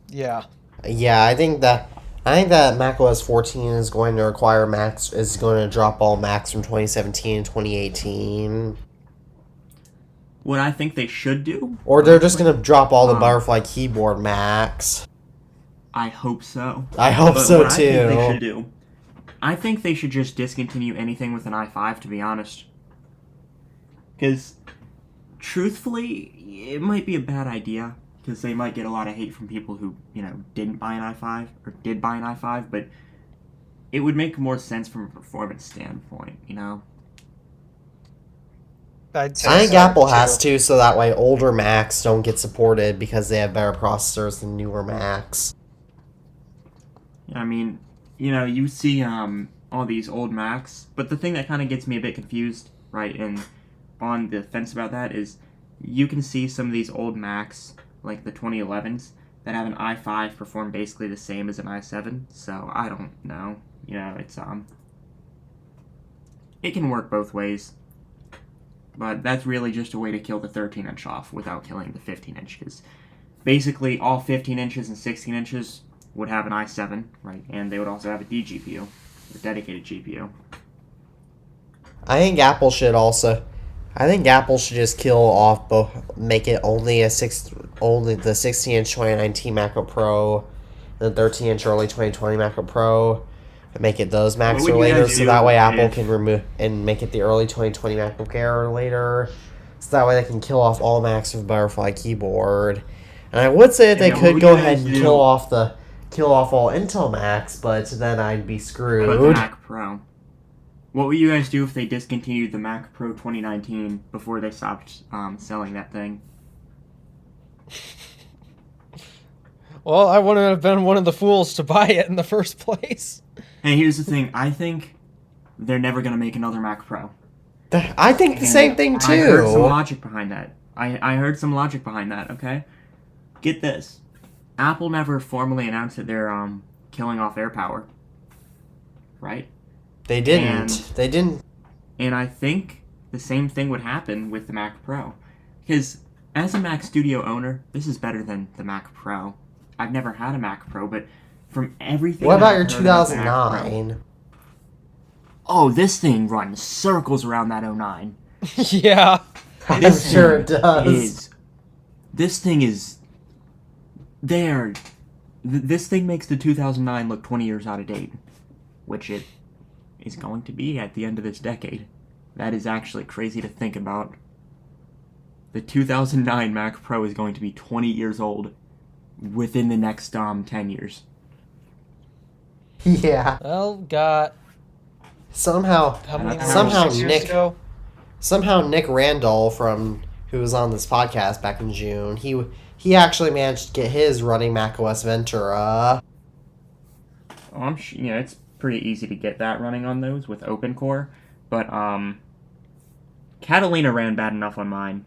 Yeah. Yeah, I think that macOS 14 is going to require Macs is going to drop all Macs from 2017 and 2018, What I think they should do, or they're just going to drop all the Um, butterfly keyboard Macs. I hope so. I hope But so what I think they too. should do, I think they should just discontinue anything with an i5, to be honest. Because, truthfully, it might be a bad idea, because they might get a lot of hate from people who, didn't buy an i5, or did buy an i5, but it would make more sense from a performance standpoint, I'd say I think so, Apple too. has to, so that way older Macs don't get supported because they have better processors than newer Macs. I mean, you see all these old Macs, but the thing that kind of gets me a bit confused, right, and on the fence about that is you can see some of these old Macs, like the 2011s, that have an i5 perform basically the same as an i7. So I don't know. It's it can work both ways. But that's really just a way to kill the 13-inch off without killing the 15 inches. Basically, all 15 inches and 16 inches would have an i7, right? And they would also have a DGPU, a dedicated GPU. I think Apple should just kill off both, make it only the 16-inch 2019 MacBook Pro, and the 13-inch early 2020 MacBook Pro, and make it those Macs or later, so that way Apple can remove and make it the early 2020 MacBook Air or later, so that way they can kill off all Macs with Butterfly keyboard. And I would say that they could go ahead and kill off all Intel Macs, but then I'd be screwed. But the Mac Pro. What would you guys do if they discontinued the Mac Pro 2019 before they stopped selling that thing? Well, I wouldn't have been one of the fools to buy it in the first place. Hey, here's the thing. I think they're never going to make another Mac Pro. I think the same thing, too. I heard some logic behind that. I heard some logic behind that, okay? Get this. Apple never formally announced that they're killing off AirPower. Right? They didn't. And I think the same thing would happen with the Mac Pro. Because as a Mac Studio owner, this is better than the Mac Pro. I've never had a Mac Pro, but from everything... What about your 2009? Oh, this thing runs circles around that 09. Yeah. I'm sure it does. This thing is... This thing makes the 2009 look 20 years out of date. Which it is going to be at the end of this decade. That is actually crazy to think about. The 2009 Mac Pro is going to be 20 years old within the next 10 years. Yeah. Well, got... Somehow Nick Randall who was on this podcast back in June, he actually managed to get his running macOS Ventura. Oh, it's pretty easy to get that running on those with OpenCore, but Catalina ran bad enough on mine.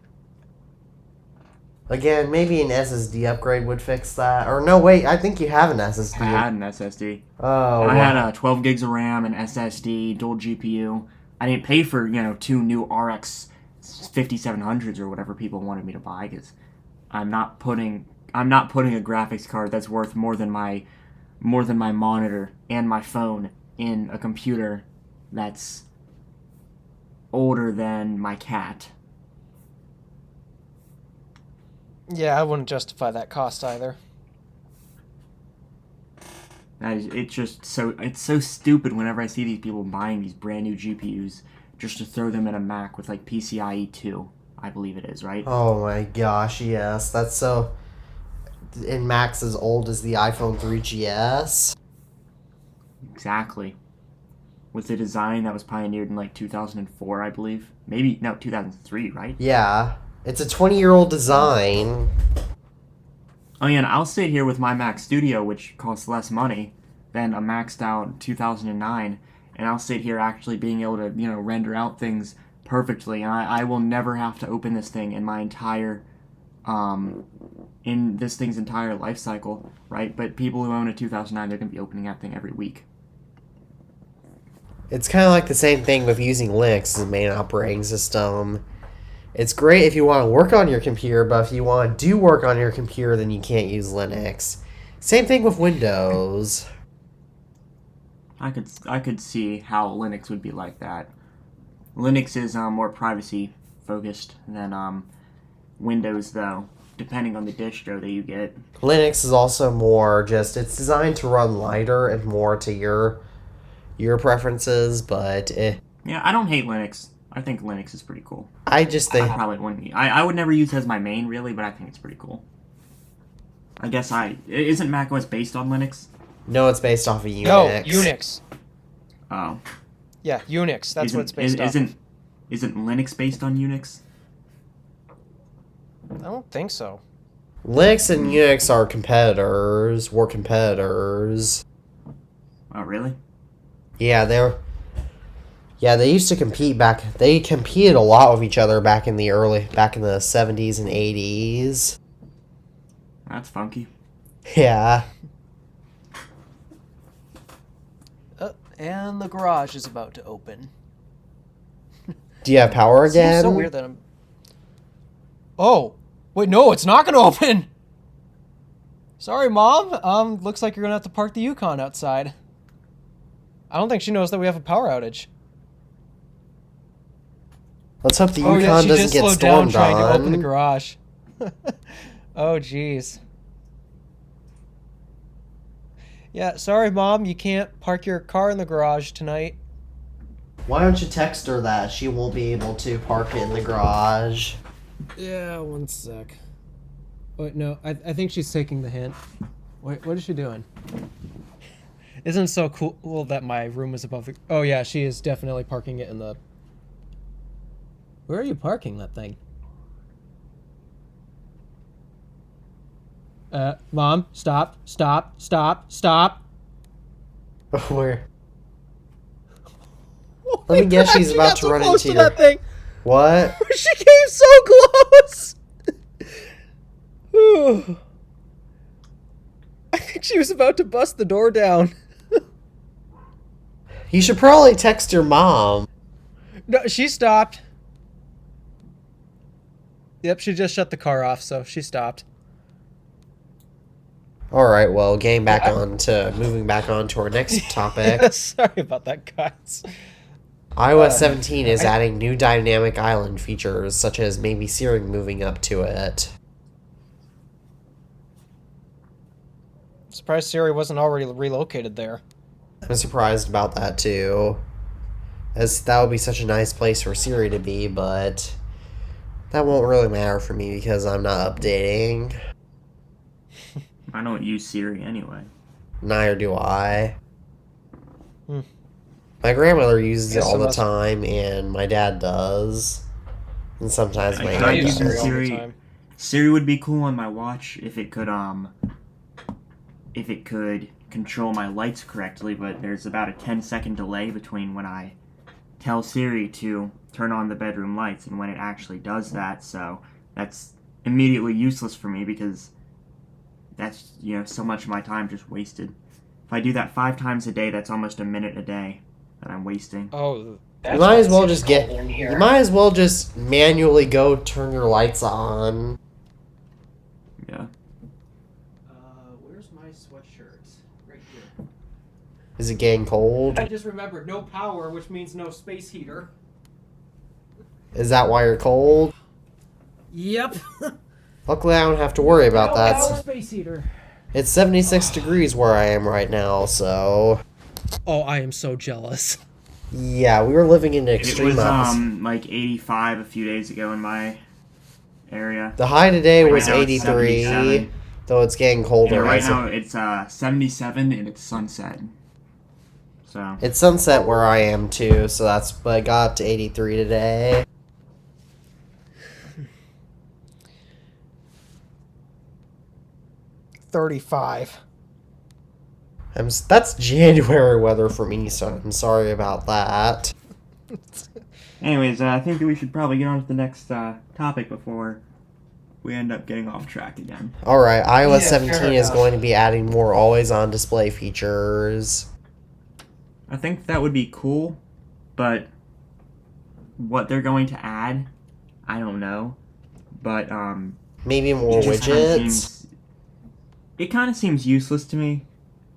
Again, maybe an SSD upgrade would fix that. Or no, wait, I think you have an SSD. I had an SSD. Oh, I had 12 gigs of RAM, an SSD, dual GPU. I didn't pay for 2 new RX 5700s or whatever people wanted me to buy, because I'm not putting a graphics card that's worth more than my monitor and my phone in a computer that's older than my cat. Yeah, I wouldn't justify that cost either. It's so stupid whenever I see these people buying these brand new GPUs just to throw them in a Mac with like PCIe 2, I believe it is, right? Oh my gosh, yes. That's so... In Macs as old as the iPhone 3GS. Exactly. With a design that was pioneered in like 2004, I believe. 2003, right? Yeah. It's a 20-year-old design. Oh yeah, and I'll sit here with my Mac Studio, which costs less money than a maxed out 2009, and I'll sit here actually being able to, render out things perfectly, and I will never have to open this thing in my entire, in this thing's entire life cycle, right? But people who own a 2009, they're going to be opening that thing every week. It's kind of like the same thing with using Linux as the main operating system. It's great if you want to work on your computer, but if you want to do work on your computer, then you can't use Linux. Same thing with Windows. I could see how Linux would be like that. Linux is more privacy focused than Windows, though, depending on the distro that you get. Linux is also more it's designed to run lighter and more to your preferences, but Yeah, I don't hate Linux. I think Linux is pretty cool. I just think... I probably wouldn't... I would never use it as my main, really, but I think it's pretty cool. I guess Isn't macOS based on Linux? No, it's based off of Unix. No, Unix. Oh. Yeah, Unix. That's what it's based off. Isn't Linux based on Unix? I don't think so. Linux and Unix are competitors. Were competitors. Oh, really? Yeah, they're... Yeah, they used to compete back. They competed a lot with each other back in the 70s and 80s. That's funky. Yeah. And the garage is about to open. Do you have power again? Seems so weird that I'm... Oh! Wait, no, it's not gonna open! Sorry, Mom. Looks like you're gonna have to park the Yukon outside. I don't think she knows that we have a power outage. Let's hope the Oh, Yukon yeah, she doesn't just get slowed down stormed trying to open the on. garage. Oh, jeez. Yeah, sorry, Mom. You can't park your car in the garage tonight. Why don't you text her that she won't be able to park it in the garage? Yeah, one sec. Wait, no, I think she's taking the hint. Wait, what is she doing? Isn't it so cool that my room is above the... Oh, yeah, she is definitely parking it in the... Where are you parking that thing? Mom, stop. Where? Let me guess, she's about to run into that thing. What? She came so close. I think she was about to bust the door down. You should probably text your mom. No, she stopped. Yep, she just shut the car off, so she stopped. Alright, well, moving back on to our next topic. Sorry about that, guys. iOS 17 is adding new dynamic island features, such as maybe Siri moving up to it. Surprised Siri wasn't already relocated there. I'm surprised about that too, as that would be such a nice place for Siri to be, but that won't really matter for me because I'm not updating. I don't use Siri anyway. Neither do I. Hmm. My grandmother uses it Guess all the unless- time, and my dad does. And sometimes my I aunt tried use using does. Siri all the Siri. time. Siri would be cool on my watch if it could control my lights correctly, but there's about a 10-second delay between when I tell Siri to turn on the bedroom lights and when it actually does that, so that's immediately useless for me because that's, so much of my time just wasted. If I do that 5 times a day, that's almost a minute a day that I'm wasting. Oh, You might as well just manually go turn your lights on. Yeah. Where's my sweatshirt? Right here. Is it getting cold? I just remembered, no power, which means no space heater. Is that why you're cold? Yep. Luckily, I don't have to worry about that. Space heater. It's 76 degrees where I am right now, so... Oh, I am so jealous. Yeah, we were living in It extreme was, opposite. like 85 a few days ago in my area. The high today Right was now it's 83, 77. though it's getting colder. And right as it- now it's 77 and it's sunset. So It's sunset where I am too, so that's but I got up to 83 today. $35. That's January weather for me, so I'm sorry about that. anyways, I think that we should probably get on to the next topic before we end up getting off track again. Alright, iOS Yeah, 17 fair is enough. going to be adding more always-on display features. I think that would be cool, but what they're going to add, I don't know. But Maybe more widgets. It kind of seems useless to me,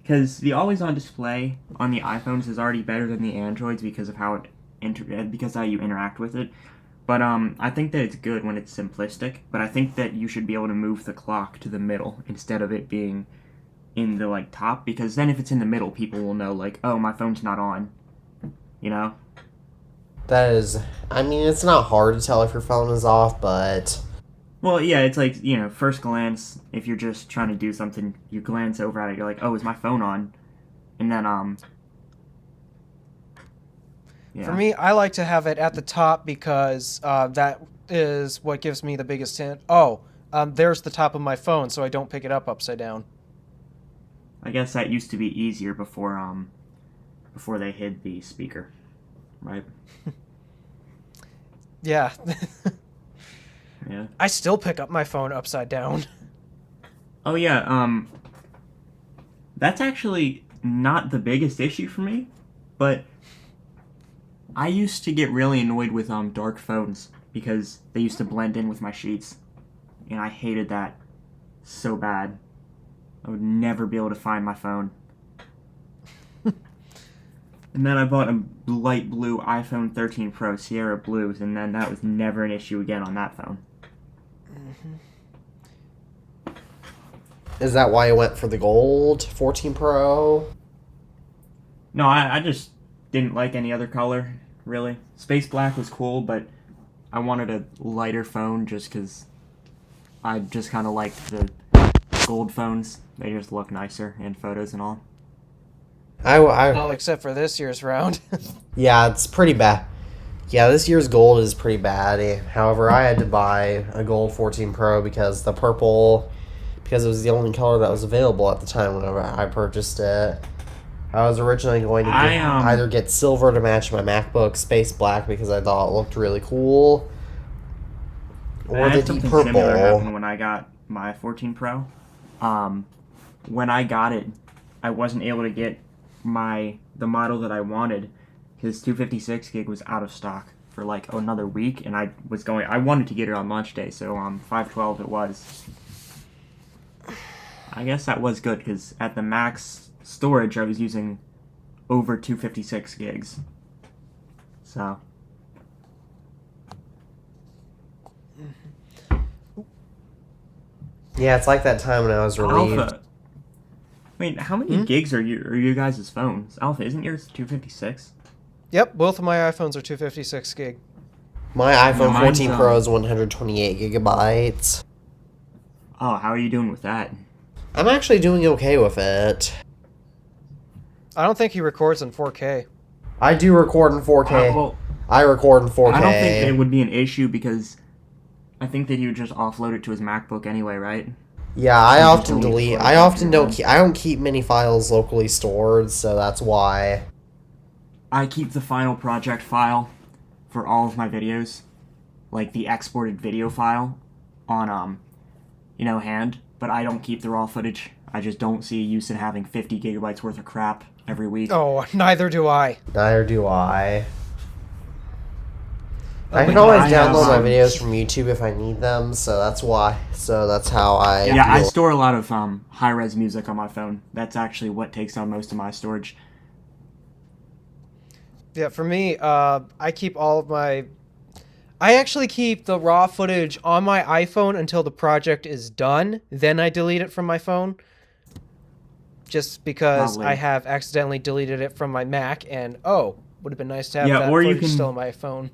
because the always-on display on the iPhones is already better than the Androids because of how because how you interact with it. But I think that it's good when it's simplistic. But I think that you should be able to move the clock to the middle instead of it being in the top, because then if it's in the middle, people will know oh, my phone's not on. That is, I mean, it's not hard to tell if your phone is off, but Well, yeah, it's first glance, if you're just trying to do something, you glance over at it, you're like, oh, is my phone on? And then, yeah. For me, I like to have it at the top because that is what gives me the biggest hint. Oh, there's the top of my phone, so I don't pick it up upside down. I guess that used to be easier before they hid the speaker. right? Yeah. Yeah. I still pick up my phone upside down. Oh yeah, that's actually not the biggest issue for me, but I used to get really annoyed with dark phones because they used to blend in with my sheets, and I hated that so bad. I would never be able to find my phone. And then I bought a light blue iPhone 13 Pro Sierra Blues, and then that was never an issue again on that phone. Is that why you went for the gold 14 Pro? No, I just didn't like any other color, really. Space black was cool, but I wanted a lighter phone just because I just kind of liked the gold phones. They just look nicer in photos and all. Well, except for this year's round. Yeah, it's pretty bad. Yeah, this year's gold is pretty bad. However, I had to buy a gold 14 Pro because the purple, because it was the only color that was available at the time whenever I purchased it. I was originally going to either get silver to match my MacBook, space black because I thought it looked really cool, or the deep purple. Similar happened when I got my 14 Pro. When I got it, I wasn't able to get the model that I wanted because 256 gig was out of stock for like another week, and I wanted to get it on launch day, so 512 it was. I guess that was good because at the max storage I was using over 256 gigs. So yeah, it's like that time when I was relieved. Alpha. Wait, how many gigs are you guys' phones? Alpha, isn't yours 256? Yep, both of my iPhones are 256 gig. My iPhone Yeah, 14 Pro is 128 gigabytes. Oh, how are you doing with that? I'm actually doing okay with it. I don't think he records in 4K. I do record in 4K. Well, I record in 4K. I don't think it would be an issue because I think that he would just offload it to his MacBook anyway, right? Yeah, I often delete delete. I often don't. I don't keep many files locally stored, so that's why. I keep the final project file for all of my videos, like the exported video file, on hand. But I don't keep the raw footage. I just don't see a use in having 50 gigabytes worth of crap every week. Oh, neither do I. Neither do I. I can always download my videos from YouTube if I need them, so that's why. So that's how I. Yeah, I store a lot of high-res music on my phone. That's actually what takes on most of my storage. Yeah, for me, I keep all of my... I actually keep the raw footage on my iPhone until the project is done. Then I delete it from my phone. Just because I have accidentally deleted it from my Mac, and would have been nice to have that footage still on my phone.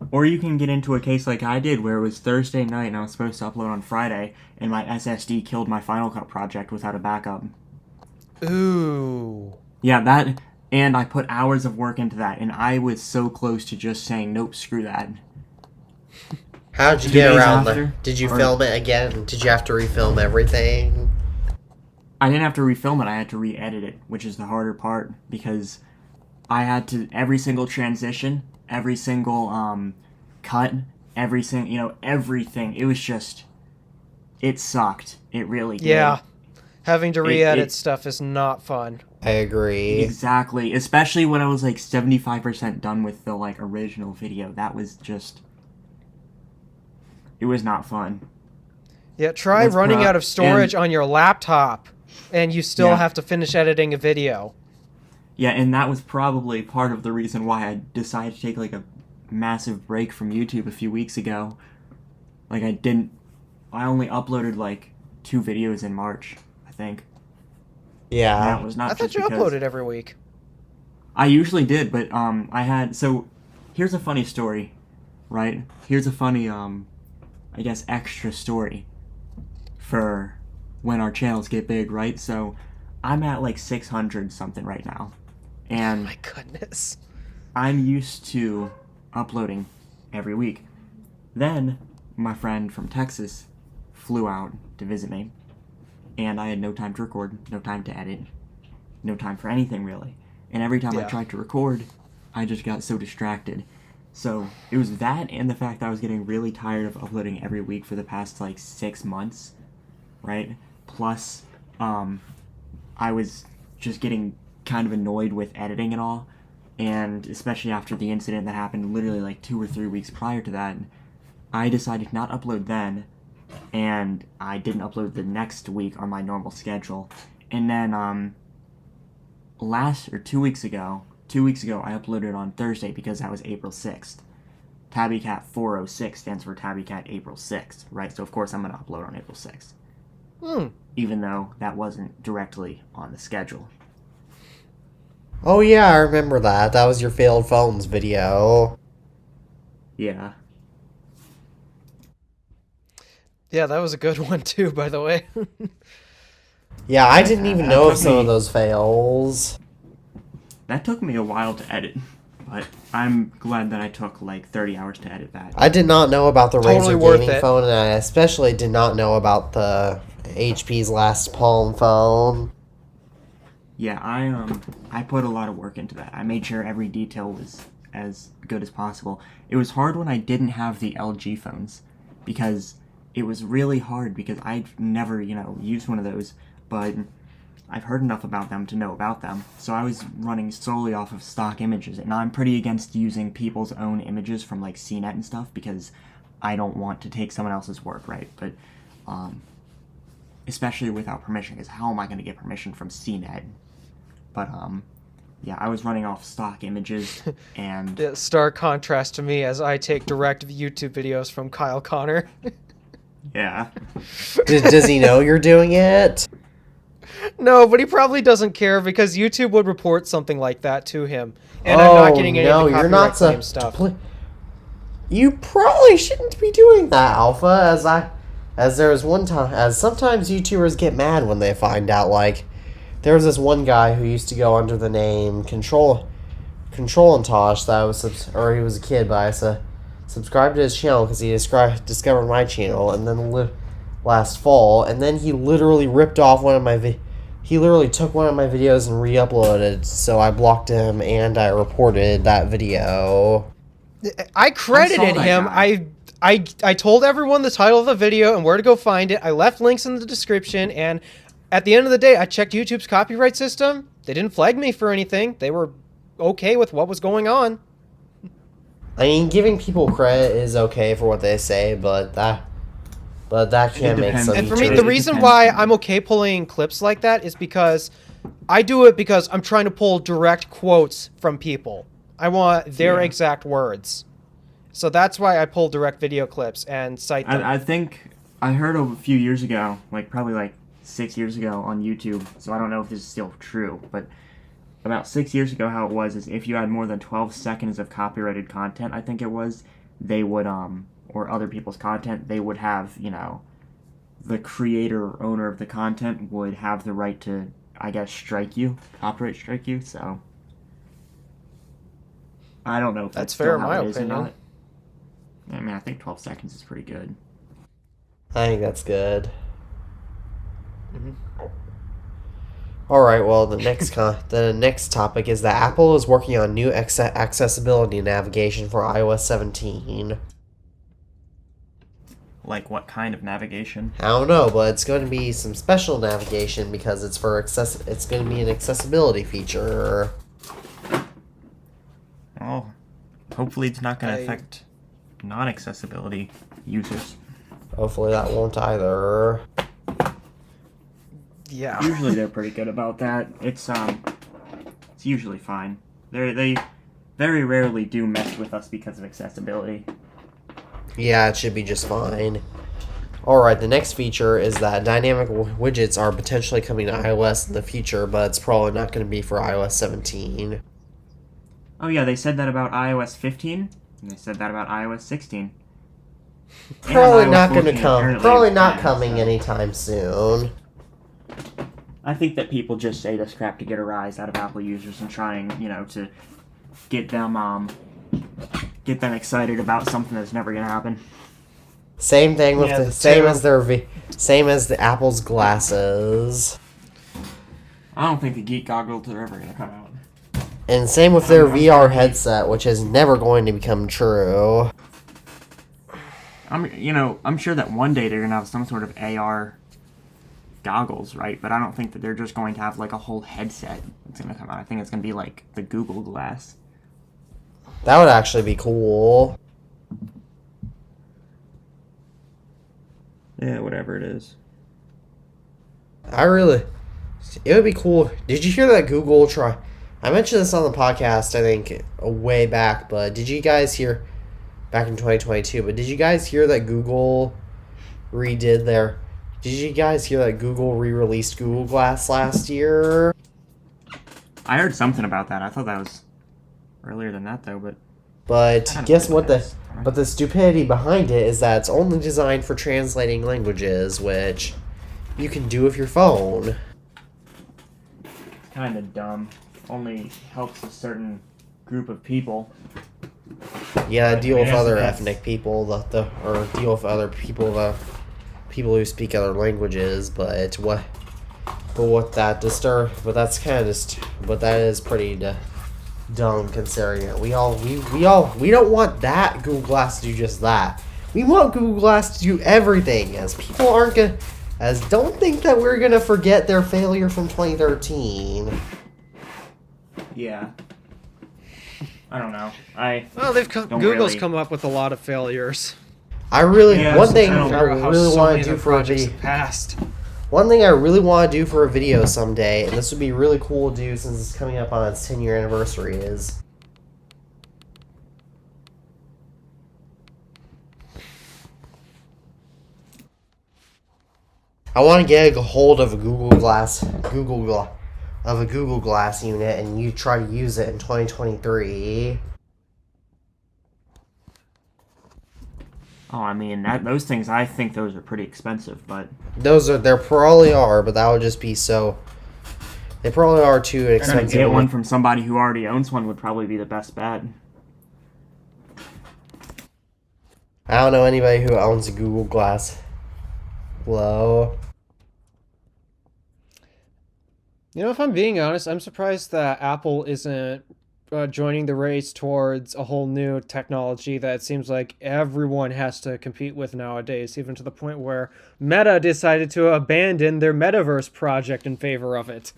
Or you can get into a case like I did, where it was Thursday night and I was supposed to upload on Friday, and my SSD killed my Final Cut project without a backup. Ooh. Yeah, that, and I put hours of work into that, and I was so close to just saying, nope, screw that. How did you get around that? Did you film it again? Did you have to refilm everything? I didn't have to refilm it, I had to re-edit it, which is the harder part, because I had to, every single transition, every single cut, everything, everything. It was just, it sucked. It really did. Yeah, having to re-edit stuff is not fun. I agree. Exactly, especially when I was like 75% done with the original video. That was just, it was not fun. Yeah, try running out of storage on your laptop, and you still have to finish editing a video. Yeah, and that was probably part of the reason why I decided to take a massive break from YouTube a few weeks ago. I only uploaded 2 videos in March, I think. Yeah. And that was not I thought you uploaded every week. I usually did, but here's a funny story, right? Here's a funny, I guess, extra story for when our channels get big, right? So I'm at 600 something right now. And oh my goodness. I'm used to uploading every week. Then my friend from Texas flew out to visit me, and I had no time to record, no time to edit, no time for anything really. And every time I tried to record, I just got so distracted. So it was that and the fact that I was getting really tired of uploading every week for the past like 6 months, right? Plus, I was just getting kind of annoyed with editing and all, and especially after the incident that happened literally like 2 or 3 weeks prior to that, I decided not upload then, and I didn't upload the next week on my normal schedule. And then 2 weeks ago, I uploaded on Thursday because that was April 6th. TABBYCAT406 stands for TABBYCAT April 6th, right? So of course I'm going to upload on April 6th. Even though that wasn't directly on the schedule. Oh yeah, I remember that. That was your failed phones video. Yeah. Yeah, that was a good one too, by the way. Yeah, I didn't even know of some of those fails. That took me a while to edit, but I'm glad that I took like 30 hours to edit that. I did not know about the Totally Razer worth gaming it. phone, and I especially did not know about the HP's last Palm phone. Yeah, I put a lot of work into that. I made sure every detail was as good as possible. It was hard when I didn't have the LG phones, because it was really hard because I've never, used one of those, but I've heard enough about them to know about them. So I was running solely off of stock images, and I'm pretty against using people's own images from like CNET and stuff because I don't want to take someone else's work, right? But especially without permission, because how am I going to get permission from CNET? But yeah, I was running off stock images, and Yeah, stark contrast to me as I take direct YouTube videos from Kyle Connor. yeah. Does he know you're doing it? No, but he probably doesn't care because YouTube would report something like that to him. And I'm not getting any of the copyright claim stuff. You probably shouldn't be doing that, Alpha, as there was one time, as sometimes YouTubers get mad when they find out, like, there was this one guy who used to go under the name Control and Tosh, that was, he was a kid, but I subscribed to his channel because he discovered my channel, and then last fall, and then he literally ripped off one of my he literally took one of my videos and re-uploaded, so I blocked him and I reported that video. I credited him. I told everyone the title of the video and where to go find it. I left links in the description, and at the end of the day, I checked YouTube's copyright system. They didn't flag me for anything. They were okay with what was going on. I mean, giving people credit is okay for what they say, but that can make some. And for me, the reason why I'm okay pulling clips like that is because I do it because I'm trying to pull direct quotes from people. I want their exact words. So that's why I pull direct video clips and cite them. I think I heard a few years ago, probably 6 years ago on YouTube, so I don't know if this is still true, but about 6 years ago how it was is if you had more than 12 seconds of copyrighted content, I think it was, they would, or other people's content, they would have, the creator or owner of the content would have the right to, I guess, copyright strike you, so I don't know if that's fair still in how my it is or opinion. not. I mean, I think 12 seconds is pretty good. I think that's good. All right. Well, the next topic is that Apple is working on new accessibility navigation for iOS 17. Like what kind of navigation? I don't know, but it's going to be some special navigation because it's for It's going to be an accessibility feature. Oh, hopefully it's not going to affect non-accessibility users. Hopefully that won't either. Yeah. Usually they're pretty good about that. It's usually fine. They very rarely do mess with us because of accessibility. Yeah, it should be just fine. Alright, the next feature is that dynamic widgets are potentially coming to iOS in the future, but it's probably not going to be for iOS 17. Oh yeah, they said that about iOS 15, and they said that about iOS 16. Probably not going to come. apparently Probably is not planned, coming so. anytime soon. I think that people just say this crap to get a rise out of Apple users and trying, to get them excited about something that's never gonna happen. Same thing with Yeah, same as the Apple's glasses. I don't think the Geek goggles are ever gonna come out. And same with their VR headset, which is never going to become true. I'm sure that one day they're gonna have some sort of AR goggles, right? But I don't think that they're just going to have like a whole headset that's gonna come out. I think it's gonna be like the Google Glass. That would actually be cool. Yeah, whatever it is. It would be cool. Did you hear that Google try? I mentioned this on the podcast, I think, way back, but did you guys hear, back in 2022, but did you guys hear that Google did you guys hear that Google re-released Google Glass last year? I heard something about that. I thought that was earlier than that, though, But guess what but the stupidity behind it is that it's only designed for translating languages, which you can do with your phone. It's kind of dumb. Only helps a certain group of people. Yeah, deal with other ethnic people, or deal with other people, people who speak other languages. But that is pretty dumb considering it. We don't want that Google Glass to do just that. We want Google Glass to do everything, as people don't think that we're gonna forget their failure from 2013. Yeah. I don't know. Google's come up with a lot of failures. One thing I really want to do for a video. One thing I really want to do for a video someday, and this would be really cool to do since it's coming up on its 10-year anniversary, is I want to get a hold of a Google Glass unit, and you try to use it in 2023. Oh, I mean, those things, I think those are pretty expensive, but... They probably are, but that would just be so... They probably are too expensive. To get one from somebody who already owns one would probably be the best bet. I don't know anybody who owns a Google Glass. Hello? If I'm being honest, I'm surprised that Apple isn't joining the race towards a whole new technology that it seems like everyone has to compete with nowadays, even to the point where Meta decided to abandon their metaverse project in favor of it.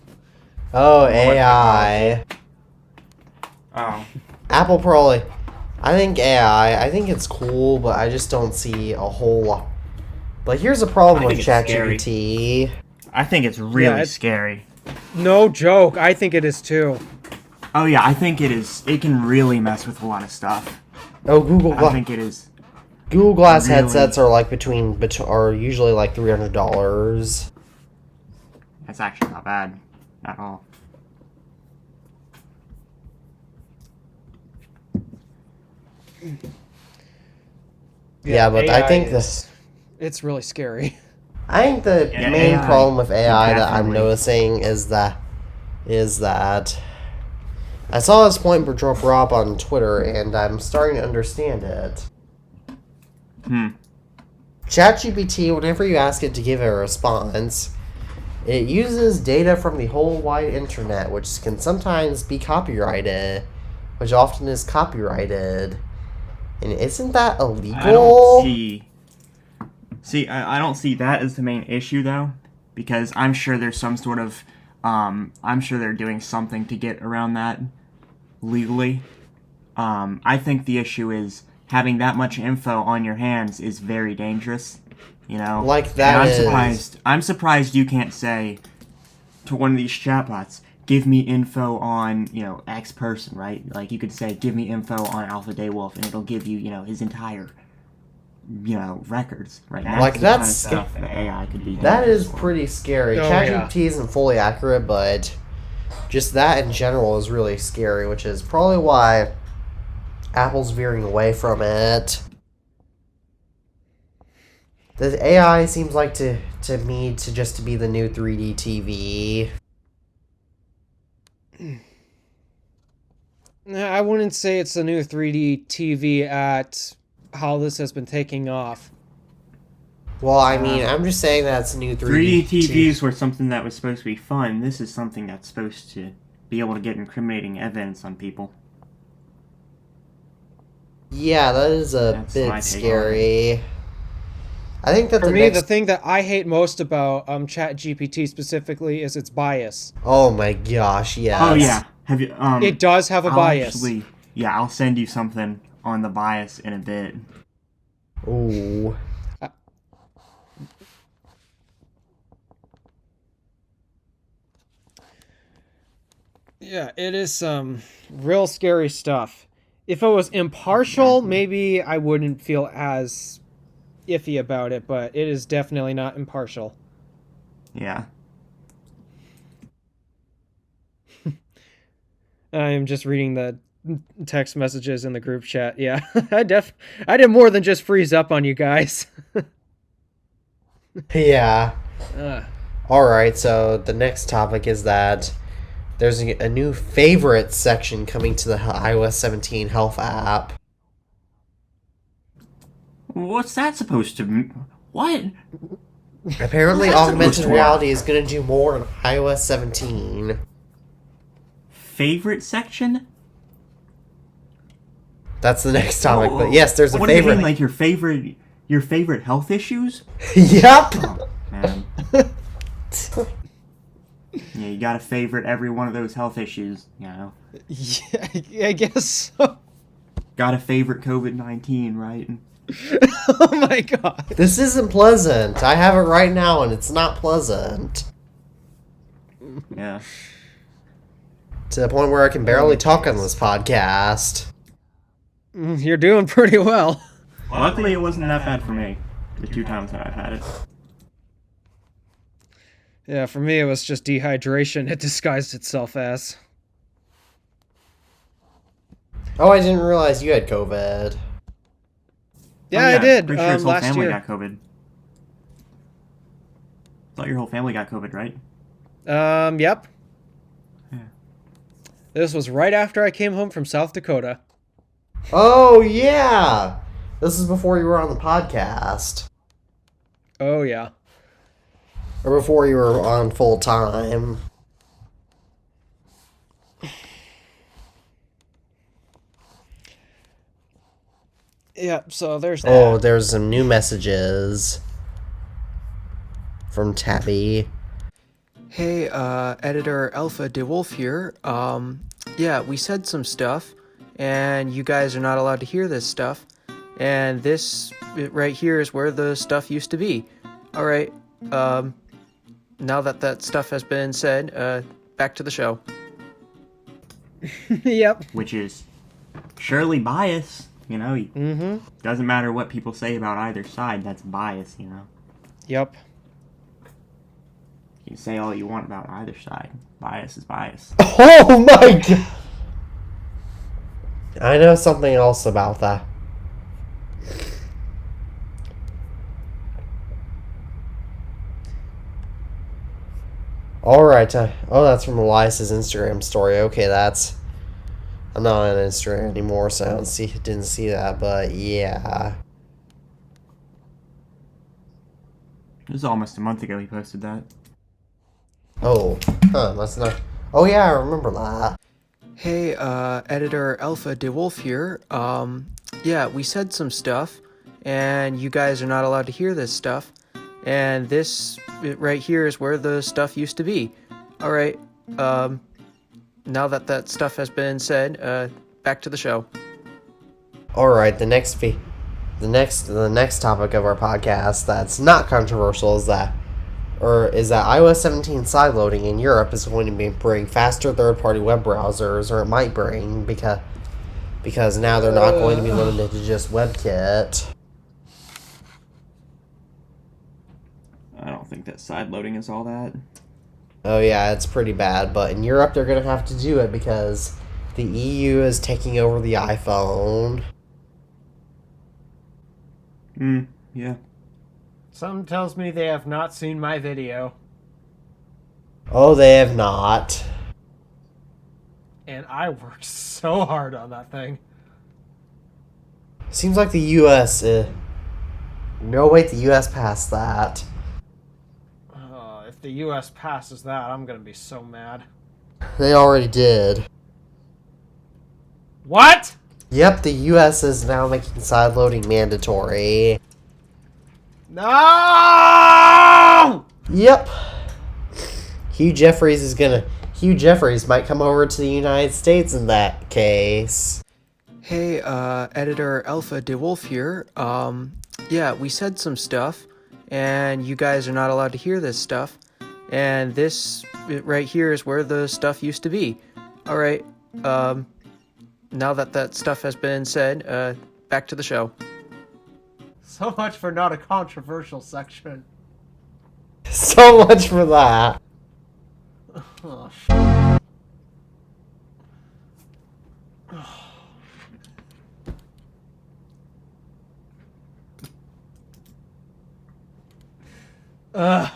Oh, AI. Oh. Apple probably... I think it's cool, but I just don't see a whole lot. But here's a problem with ChatGPT. I think it's really scary. No joke. I think it is too. Oh yeah, I think it is. It can really mess with a lot of stuff. Oh, Google Glass. I think it is. Google Glass headsets are like are usually like $300. That's actually not bad at all. Yeah, but I think it's really scary. I think the main problem with AI that I'm noticing is that I saw this point brought up on Twitter, and I'm starting to understand it. ChatGPT, whenever you ask it to give a response, it uses data from the whole wide internet, which can sometimes be copyrighted, which often is copyrighted. And isn't that illegal? I don't see that as the main issue, though, because I'm sure there's some sort of... I'm sure they're doing something to get around that legally. I think the issue is having that much info on your hands is very dangerous. Like that. I'm surprised you can't say to one of these chatbots, give me info on, X person, right? Like you could say, give me info on Alpha DeWolf, and it'll give you, his entire, records, right? Like that's stuff that AI could be. That is pretty scary. ChatGPT isn't fully accurate, but just that in general is really scary, which is probably why Apple's veering away from it. The AI seems like to me to be the new 3D TV. I wouldn't say it's the new 3D TV at how this has been taking off. Well, I mean, I'm just saying that's new 3D TVs were something that was supposed to be fun. This is something that's supposed to be able to get incriminating evidence on people. Yeah, that is a bit scary. I think that for me, the thing that I hate most about ChatGPT specifically is its bias. Oh my gosh, yes. Oh yeah. Have you? It does have a bias. Actually, yeah, I'll send you something on the bias in a bit. Ooh. Yeah, it is some real scary stuff. If it was impartial, maybe I wouldn't feel as iffy about it, but it is definitely not impartial. Yeah. I am just reading the text messages in the group chat. Yeah, I did more than just freeze up on you guys. Yeah. Alright, so the next topic is that there's a new favorite section coming to the iOS 17 Health app. What's that supposed to mean? What? Apparently, augmented reality is going to do more on iOS 17. Favorite section? That's the next topic, but yes, there's a what favorite. What do you mean, like your favorite health issues? Yep. Oh, man. Yeah, you gotta favorite every one of those health issues, you know. Yeah, I guess so. Gotta favorite COVID-19, right? Oh my god. This isn't pleasant. I have it right now, and it's not pleasant. Yeah. To the point where I can barely talk on this podcast. You're doing pretty well. Luckily, it wasn't that bad for me. The 2 times that I've had it. Yeah, for me it was just dehydration. It disguised itself as. Oh, I didn't realize you had COVID. Yeah, I did. Pretty sure his whole last family year. got COVID. Thought your whole family got COVID, right? Yep. Yeah. This was right after I came home from South Dakota. Oh, yeah! This is before you were on the podcast. Oh, yeah. Or before you were on full time. Yeah, so there's that. Oh, there's some new messages from Tabby. Hey, editor Alpha DeWolf here. Yeah, we said some stuff, and you guys are not allowed to hear this stuff. And this right here is where the stuff used to be. Alright, now that stuff has been said, back to the show. Yep. Which is surely bias, you know? Mm-hmm. Doesn't matter what people say about either side, that's bias, you know? Yep. You can say all you want about either side. Bias is bias. Oh my god! I know something else about that. Alright, oh, that's from Elias's Instagram story. Okay, that's... I'm not on Instagram anymore, so I didn't see that, but yeah. It was almost a month ago he posted that. Oh, that's not... Oh yeah, I remember that. Hey, editor Alpha DeWolf here. Yeah, we said some stuff, and you guys are not allowed to hear this stuff. And this right here is where the stuff used to be. Alright, now that stuff has been said, back to the show. Alright, the next topic of our podcast that's not controversial is that iOS 17 sideloading in Europe is going to bring faster third-party web browsers, or it might bring, because now they're not going to be limited to just WebKit. I don't think that side loading is all that. Oh yeah, it's pretty bad, but in Europe they're going to have to do it because the EU is taking over the iPhone. Yeah. Something tells me they have not seen my video. Oh, they have not. And I worked so hard on that thing. Seems like the US... No, wait, the US passed that. If the US passes that, I'm gonna be so mad. They already did. What? Yep, the US is now making sideloading mandatory. No! Yep. Hugh Jeffries might come over to the United States in that case. Hey, editor Alpha DeWolf here. Yeah, we said some stuff, and you guys are not allowed to hear this stuff. And this right here is where the stuff used to be. Alright, now that stuff has been said, back to the show. So much for not a controversial section. So much for that. Oh,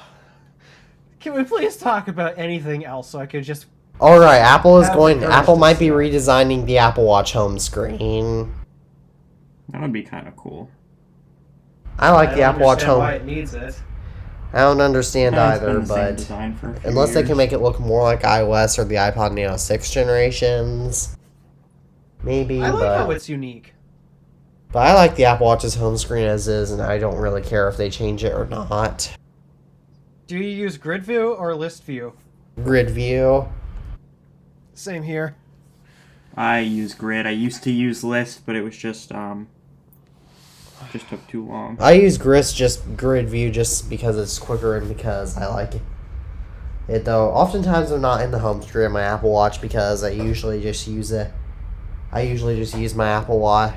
can we please talk about anything else so I could just... Alright, Apple might be redesigning the Apple Watch home screen. That would be kind of cool. I like the Apple Watch home. Why it needs it. I don't understand Yeah, it's either, been the same but design for a few unless they years. can make it look more like iOS or the iPod Nano 6 generations, maybe, I like how but it's unique. I like the Apple Watch's home screen as is, and I don't really care if they change it or not. Do you use grid view or list view? Grid view. Same here. I use Grid. I used to use List, but it was just took too long. I use grid view just because it's quicker and because I like it. Though oftentimes I'm not in the home screen of my Apple Watch because I usually just use my Apple Watch.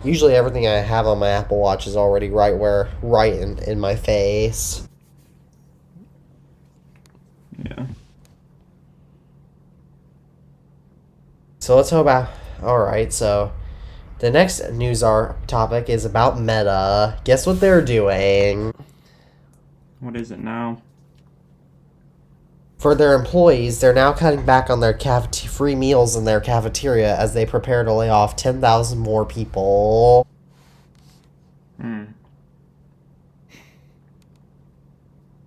Usually everything I have on my Apple Watch is already right in my face. Yeah. So let's hope about. Alright, so the next news topic is about Meta. Guess what they're doing? What is it now? For their employees, they're now cutting back on their free meals in their cafeteria as they prepare to lay off 10,000 more people.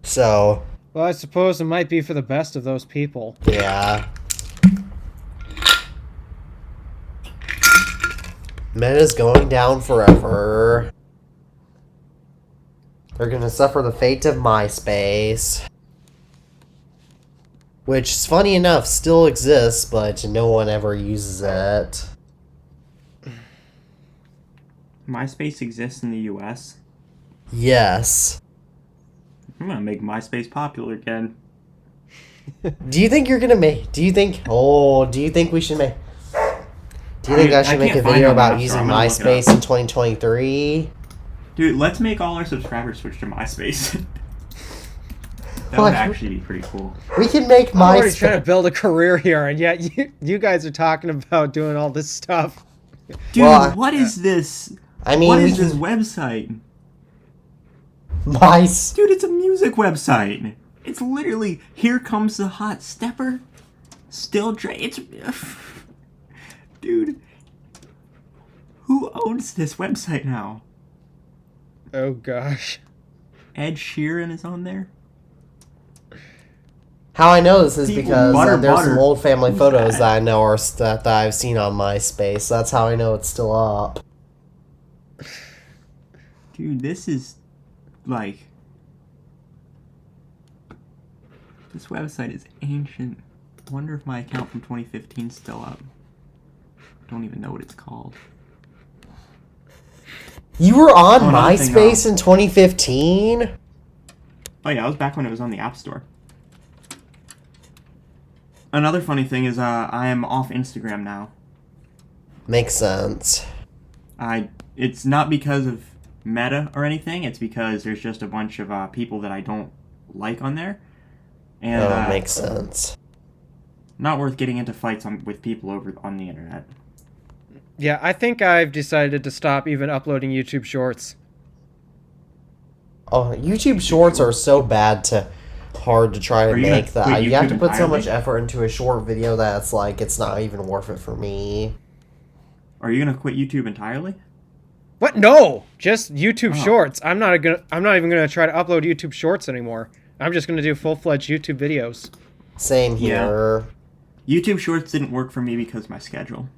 So, Well, I suppose it might be for the best of those people. yeah. Meta's going down forever. They're gonna suffer the fate of MySpace. Which, funny enough, still exists, but no one ever uses it. MySpace exists in the US. Yes. I'm gonna make MySpace popular again. Do you think we should make... Do you think I should make a can't find video it on about the using App Store. I'm gonna look it MySpace up. in 2023? Dude, let's make all our subscribers switch to MySpace. That What? would actually be pretty cool. We can make I'm already trying to MySpace... build a career here, and yet you guys are talking about doing all this stuff. Dude, Well, what is this? I mean, What we is this can... website? MySpace... Dude, it's a music website. It's literally, here comes the hot stepper. Still it's... Dude. Who owns this website now? Oh gosh. Ed Sheeran is on there? How I know this is People, because there's some butter. old family Who's photos that? that I know are that I've seen on MySpace. That's how I know it's still up. Dude, this is, like... This website is ancient. Wonder if my account from 2015 is still up. Don't even know what it's called. You were on Oh, another thing, MySpace in 2015? Oh yeah, I was back when it was on the App Store. Another funny thing is I am off Instagram now. Makes sense. It's not because of Meta or anything, it's because there's just a bunch of people that I don't like on there. And Makes sense. not worth getting into fights with people over on the internet. Yeah, I think I've decided to stop even uploading YouTube Shorts. Oh, YouTube Shorts are so hard to try to Are you make gonna that quit you have YouTube to put so much entirely? effort into a short video that it's not even worth it for me. Are you gonna quit YouTube entirely? What? No, just YouTube Oh. Shorts. I'm not even gonna try to upload YouTube Shorts anymore. I'm just gonna do full-fledged YouTube videos. Same Yeah. here. YouTube Shorts didn't work for me because of my schedule.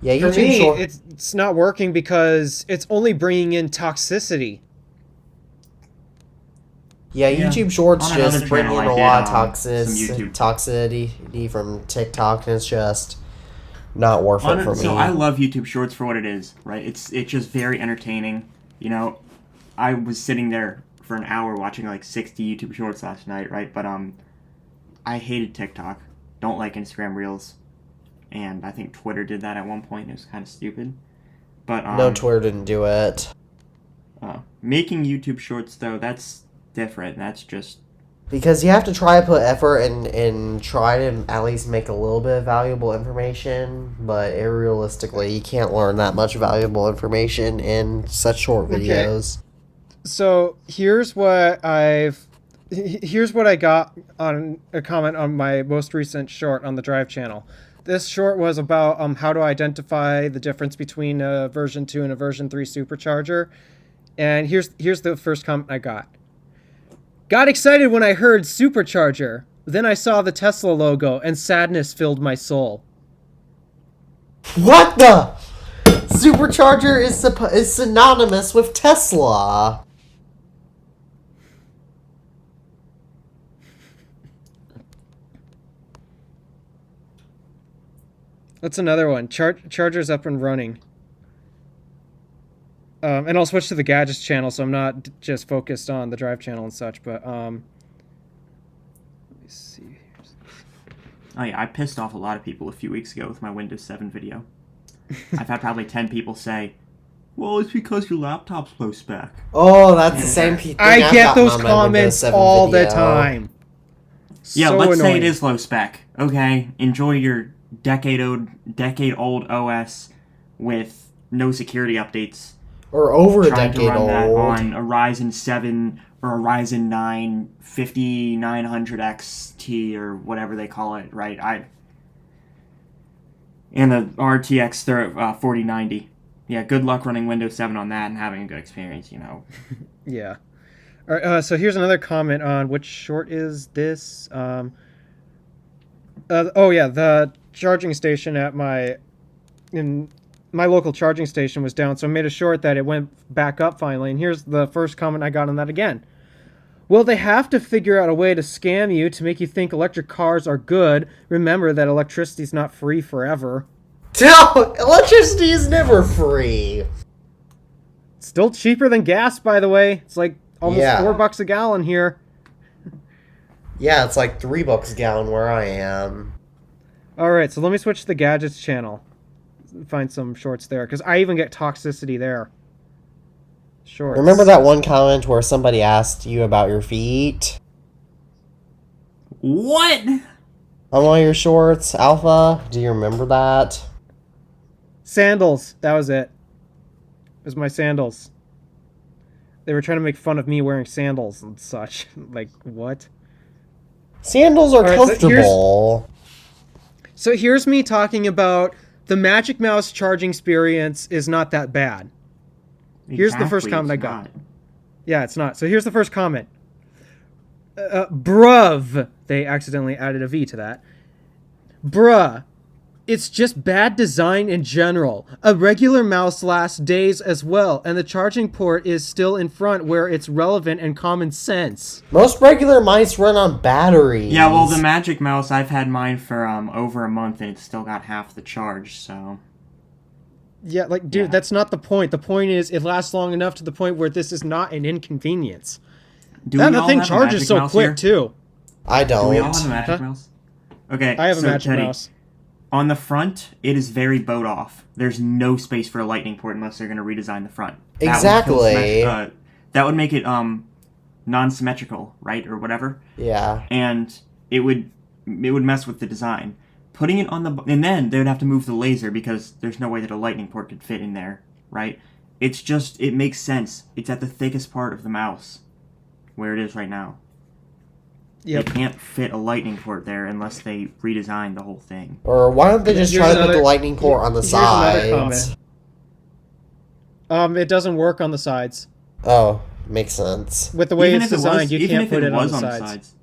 Yeah, For YouTube me, Short. it's not working because it's only bringing in toxicity. Yeah, Yeah. YouTube Shorts On another just bring in channel, a I lot of did, some YouTube. toxicity from TikTok, and it's just not worth it for me. So I love YouTube Shorts for what it is, right? It's just very entertaining. You know, I was sitting there for an hour watching like 60 YouTube Shorts last night, right? But I hated TikTok. Don't like Instagram Reels, and I think Twitter did that at one point. It was kind of stupid. But No, Twitter didn't do it. making YouTube Shorts though, that's different. That's just Because you have to try to put effort and try to at least make a little bit of valuable information, but realistically, you can't learn that much valuable information in such short videos. So here's what I got on a comment on my most recent short on the Drive channel. This short was about how to identify the difference between a version 2 and a version 3 supercharger. And here's the first comment I got. Got excited when I heard supercharger. Then I saw the Tesla logo and sadness filled my soul. What the? Supercharger is synonymous with Tesla. That's another one. Charger's up and running. And I'll switch to the Gadgets channel, so I'm not just focused on the Drive channel and such, but, let me see. oh yeah, I pissed off a lot of people a few weeks ago with my Windows 7 video. I've had probably 10 people say, well, it's because your laptop's low spec. Oh, that's the same thing. I I've get gotten those on my Windows comments 7 all the video. time. Yeah, So let's say annoying. it is low spec. Okay, enjoy your decade-old OS with no security updates. Or over a Trying to decade run that old. on a Ryzen 7 or a Ryzen 9 5900 XT or whatever they call it, right? And the RTX 4090. Yeah, good luck running Windows 7 on that and having a good experience, you know. Yeah. All right, so here's another comment on which short is this. Oh yeah, the charging station at my local charging station was down, so I made a short that it went back up finally. And here's the first comment I got on that again. Well, they have to figure out a way to scam you to make you think electric cars are good. Remember that electricity's not free forever. No, electricity is never free. Still cheaper than gas, by the way. It's like almost Yeah. $4 a gallon here. Yeah, it's like $3 a gallon where I am. All right, so let me switch to the Gadgets channel. Find some shorts there, because I even get toxicity there. Shorts. Remember that one comment where somebody asked you about your feet What? on one of your shorts, Alpha? Do you remember that? Sandals. That was it. It was my sandals. They were trying to make fun of me wearing sandals and such. Like, what? Sandals are Alright, so comfortable. So here's me talking about the Magic Mouse charging experience is not that bad. Here's the first Exactly, comment I it's got. not. Yeah, it's not. So here's the first comment. Bruv. They accidentally added a V to that. Bruh. It's just bad design in general. A regular mouse lasts days as well, and the charging port is still in front where it's relevant and common sense. Most regular mice run on batteries. Yeah, well, the Magic Mouse, I've had mine for over a month and it's still got half the charge, so... Yeah, like, dude, Yeah. that's not the point. The point is it lasts long enough to the point where this is not an inconvenience. Do And we the all thing have a charges Magic so Mouse quick, here? too. I Do we all don't. have a Magic Huh? Mouse? Okay, I have a so Magic Teddy, Mouse. on the front, it is very bowed off. There's no space for a lightning port unless they're going to redesign the front. That would kill Exactly. that would make it non-symmetrical, right, or whatever. Yeah. And it would mess with the design. Putting it on the... And then they would have to move the laser because there's no way that a lightning port could fit in there, right? It's just... It makes sense. It's at the thickest part of the mouse, where it is right now. Yep. They can't fit a lightning port there unless they redesign the whole thing. Or why don't they just Here's try to put another- the lightning port on the here's another sides? comment. It doesn't work on the sides. Oh, makes sense. With the way Even it's if it was- designed, you even can't if put it on was the sides.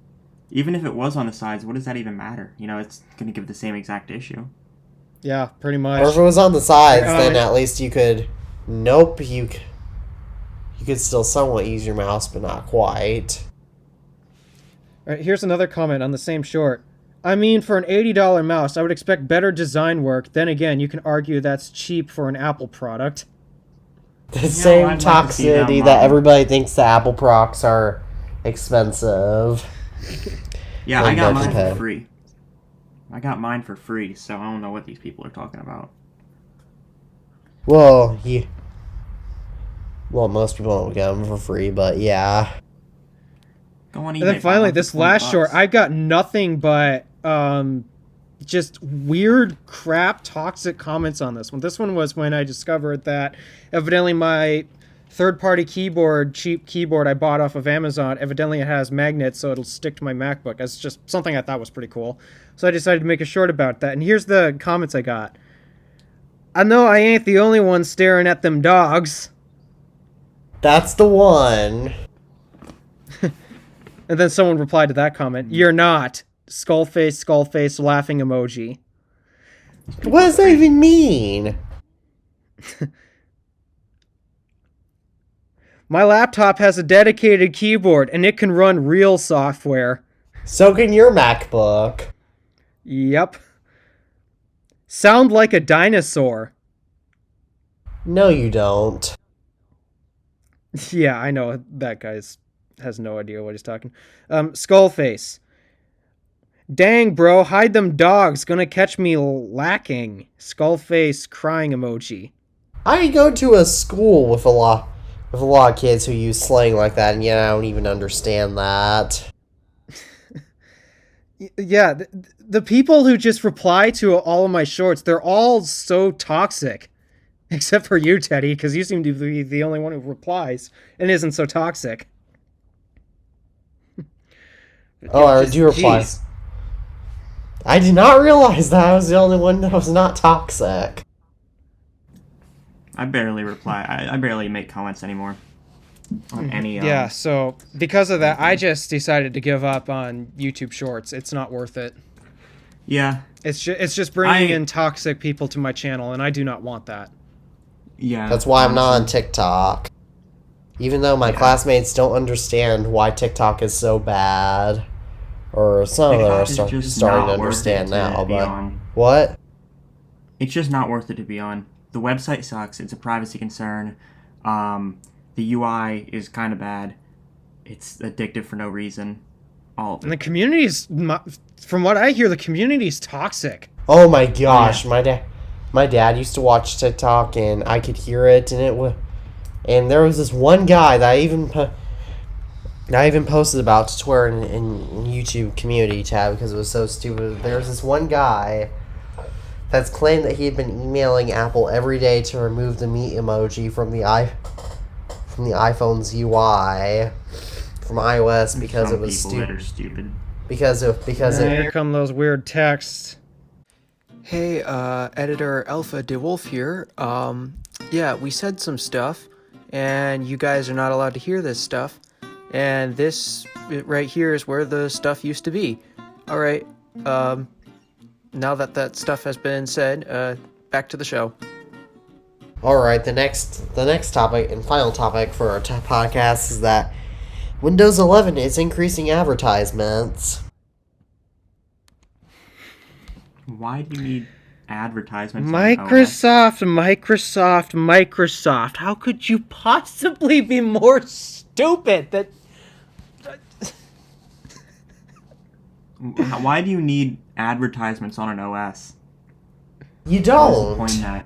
Even if it was on the sides, what does that even matter? You know, it's going to give the same exact issue. Yeah, pretty much. Or if it was on the sides, then at least you could... Nope, you could still somewhat use your mouse, but not quite. All right, here's another comment on the same short. I mean, for an $80 mouse, I would expect better design work. Then again, you can argue that's cheap for an Apple product. The same I'd like to see them, toxicity that everybody thinks the Apple products are expensive. Yeah, I got mine for free. I got mine for free, so I don't know what these people are talking about. Well, most people don't get them for free, but yeah. Go on eBay. And then finally, for this $20. last short, I got nothing but just weird, crap, toxic comments on this one. This one was when I discovered that evidently my third-party keyboard, cheap keyboard I bought off of Amazon, evidently it has magnets so it'll stick to my MacBook. That's just something I thought was pretty cool. So I decided to make a short about that. And here's the comments I got. I know I ain't the only one staring at them dogs. That's the one. And then someone replied to that comment, "You're not." Skull face, laughing emoji. What does that even mean? My laptop has a dedicated keyboard, and it can run real software. So can your MacBook. Yep. Sound like a dinosaur. No, you don't. Yeah, I know that guy's has no idea what he's talking. Skullface. Dang, bro, hide them dogs. Gonna catch me lacking. Skullface crying emoji. I go to a school with a lot of kids who use slang like that, and yet I don't even understand that. Yeah, the people who just reply to all of my shorts, they're all so toxic. Except for you, Teddy, because you seem to be the only one who replies and isn't so toxic. Oh, I do reply. Geez. I did not realize that I was the only one that was not toxic. I barely reply. I barely make comments anymore on any. Yeah, so because of that, I just decided to give up on YouTube Shorts. It's not worth it. Yeah. It's just bringing in toxic people to my channel, and I do not want that. Yeah. That's why I'm not on TikTok. Even though my classmates don't understand why TikTok is so bad. Or some of them are starting to understand now, but... What? It's just not worth it to be on. The website sucks. It's a privacy concern. The UI is kind of bad. It's addictive for no reason. All of it. And the community's... From what I hear, the community's toxic. Oh my gosh, yeah. My dad used to watch TikTok, and I could hear it, and there was this one guy that I even posted about to Twitter in YouTube community tab because it was so stupid. There was this one guy that's claimed that he had been emailing Apple every day to remove the meat emoji from the iPhone's UI from iOS because it was stupid. Because here come those weird texts. Hey, editor Alpha DeWolf here. Yeah, we said some stuff, and you guys are not allowed to hear this stuff. And this right here is where the stuff used to be. Alright, now that stuff has been said, back to the show. Alright, the next topic and final topic for our podcast is that Windows 11 is increasing advertisements. Why do you need advertisements? Microsoft. How could you possibly be more stupid? That. Why do you need advertisements on an OS? You don't. What's the point in that?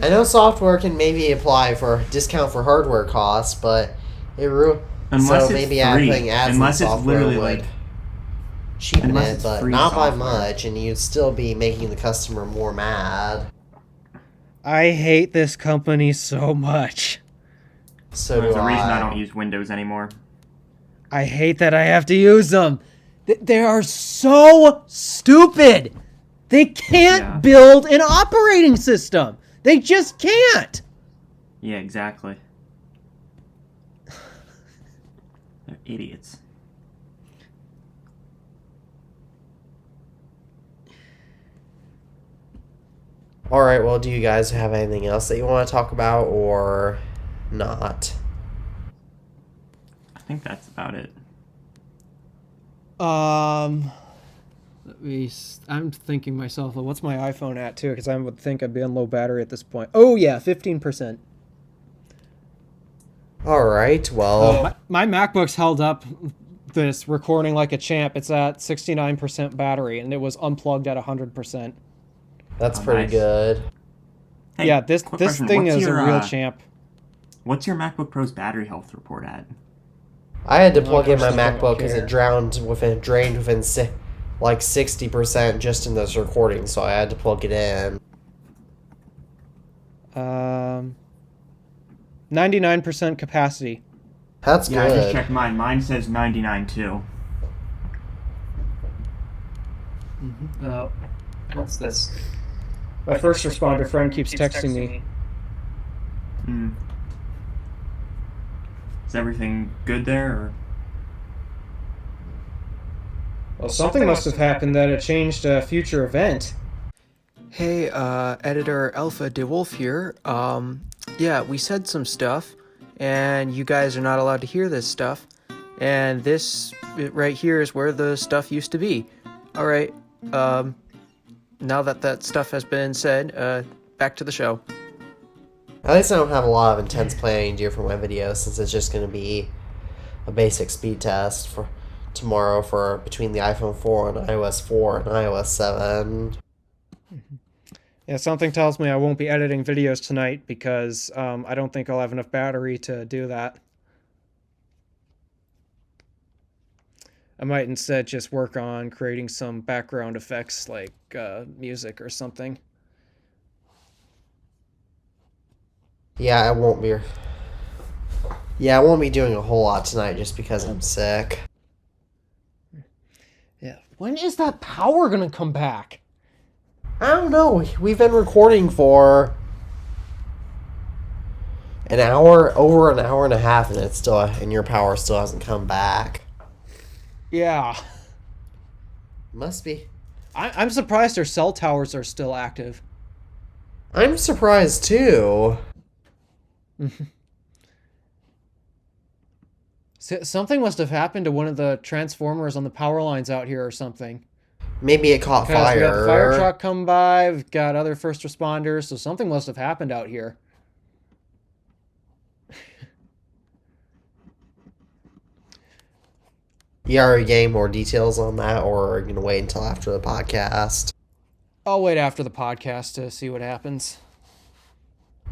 I know software can maybe apply for discount for hardware costs, but Unless maybe it's free. adding ads Unless in it's software literally would like cheapen unless it, it's but free not by software. much, and you'd still be making the customer more mad. I hate this company so much. So do There's a reason I I. don't use Windows anymore. I hate that I have to use them. They are so stupid. They can't build an operating system. They just can't. Yeah, exactly. They're idiots. Alright, well, do you guys have anything else that you want to talk about or not? I think that's about it. I'm thinking myself, well, what's my iPhone at too? Because I would think I'd be on low battery at this point. Oh yeah, 15%. Alright, well, My MacBook's held up this recording like a champ. It's at 69% battery, and it was unplugged at 100%. that's pretty nice. good. Hey, Yeah, this quick question. thing What's is your, a real champ. What's your MacBook Pro's battery health report at? I had to Not plug in my much I don't MacBook because care. it drained within like 60% just in this recording, so I had to plug it in. 99% capacity. That's Yeah, I just good. checked mine. Mine says 99 too. What's this? My first responder friend keeps texting me. Hmm. Is everything good there? Or? Well, something must have happened that it changed a future event. Hey, editor Alpha DeWolf here. Yeah, we said some stuff, and you guys are not allowed to hear this stuff. And this right here is where the stuff used to be. Alright, now that stuff has been said, back to the show. At least I don't have a lot of intense planning to do for my videos since it's just going to be a basic speed test for tomorrow for between the iPhone 4 and iOS 4 and iOS 7. Yeah, something tells me I won't be editing videos tonight because I don't think I'll have enough battery to do that. I might instead just work on creating some background effects like music or something. Yeah, I won't be. Yeah, I won't be doing a whole lot tonight just because I'm sick. Yeah. When is that power gonna come back? I don't know. We've been recording for an hour, over an hour and a half, and and your power still hasn't come back. Yeah. Must be. I'm surprised their cell towers are still active. I'm surprised too. Something must have happened to one of the transformers on the power lines out here or something. Maybe it caught Because fire. we got the fire truck come by, we've got other first responders, so something must have happened out here. You already getting more details on that, or are you gonna wait until after the podcast? I'll wait after the podcast to see what happens.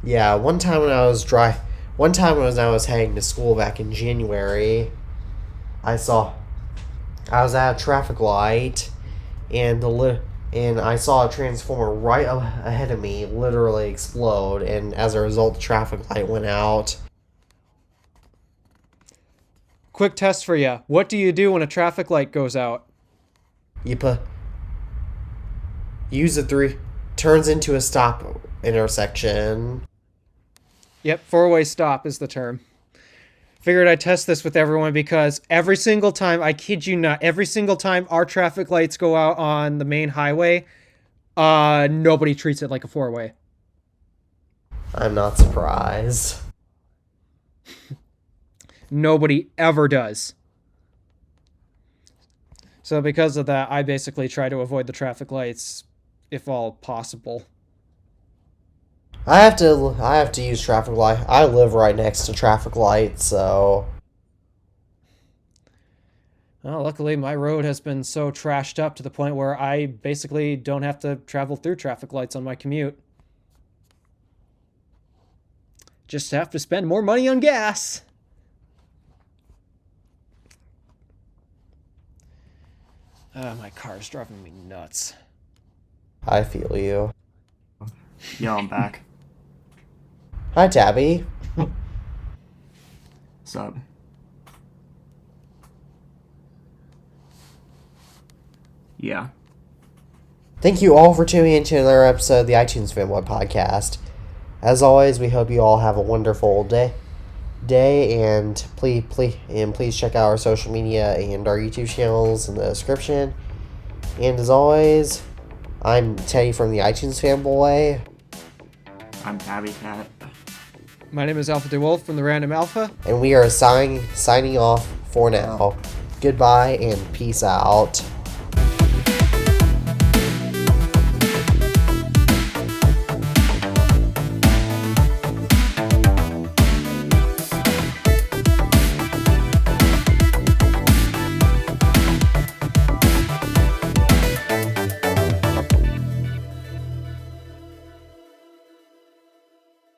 Yeah, one time when I was heading to school back in January, I was at a traffic light, and I saw a transformer right ahead of me literally explode, and as a result, the traffic light went out. Quick test for you. What do you do when a traffic light goes out? Use the 3, turns into a stop intersection. Yep, four-way stop is the term. Figured I'd test this with everyone because every single time, I kid you not, every single time our traffic lights go out on the main highway, nobody treats it like a four-way. I'm not surprised. Nobody ever does. So because of that, I basically try to avoid the traffic lights if all possible. I have to use traffic light. I live right next to traffic lights, so Well, luckily my road has been so trashed up to the point where I basically don't have to travel through traffic lights on my commute. Just have to spend more money on gas. My car's driving me nuts. I feel you. Yeah, I'm back. Hi, Tabby. What's up? Yeah. Thank you all for tuning into another episode of the iTunes Fanboy Podcast. As always, we hope you all have a wonderful day, and please check out our social media and our YouTube channels in the description. And as always, I'm Teddy from the iTunes Fanboy. I'm Tabbycat. My name is Alpha DeWolf from the Random Alpha. And we are signing off for now. Goodbye and peace out.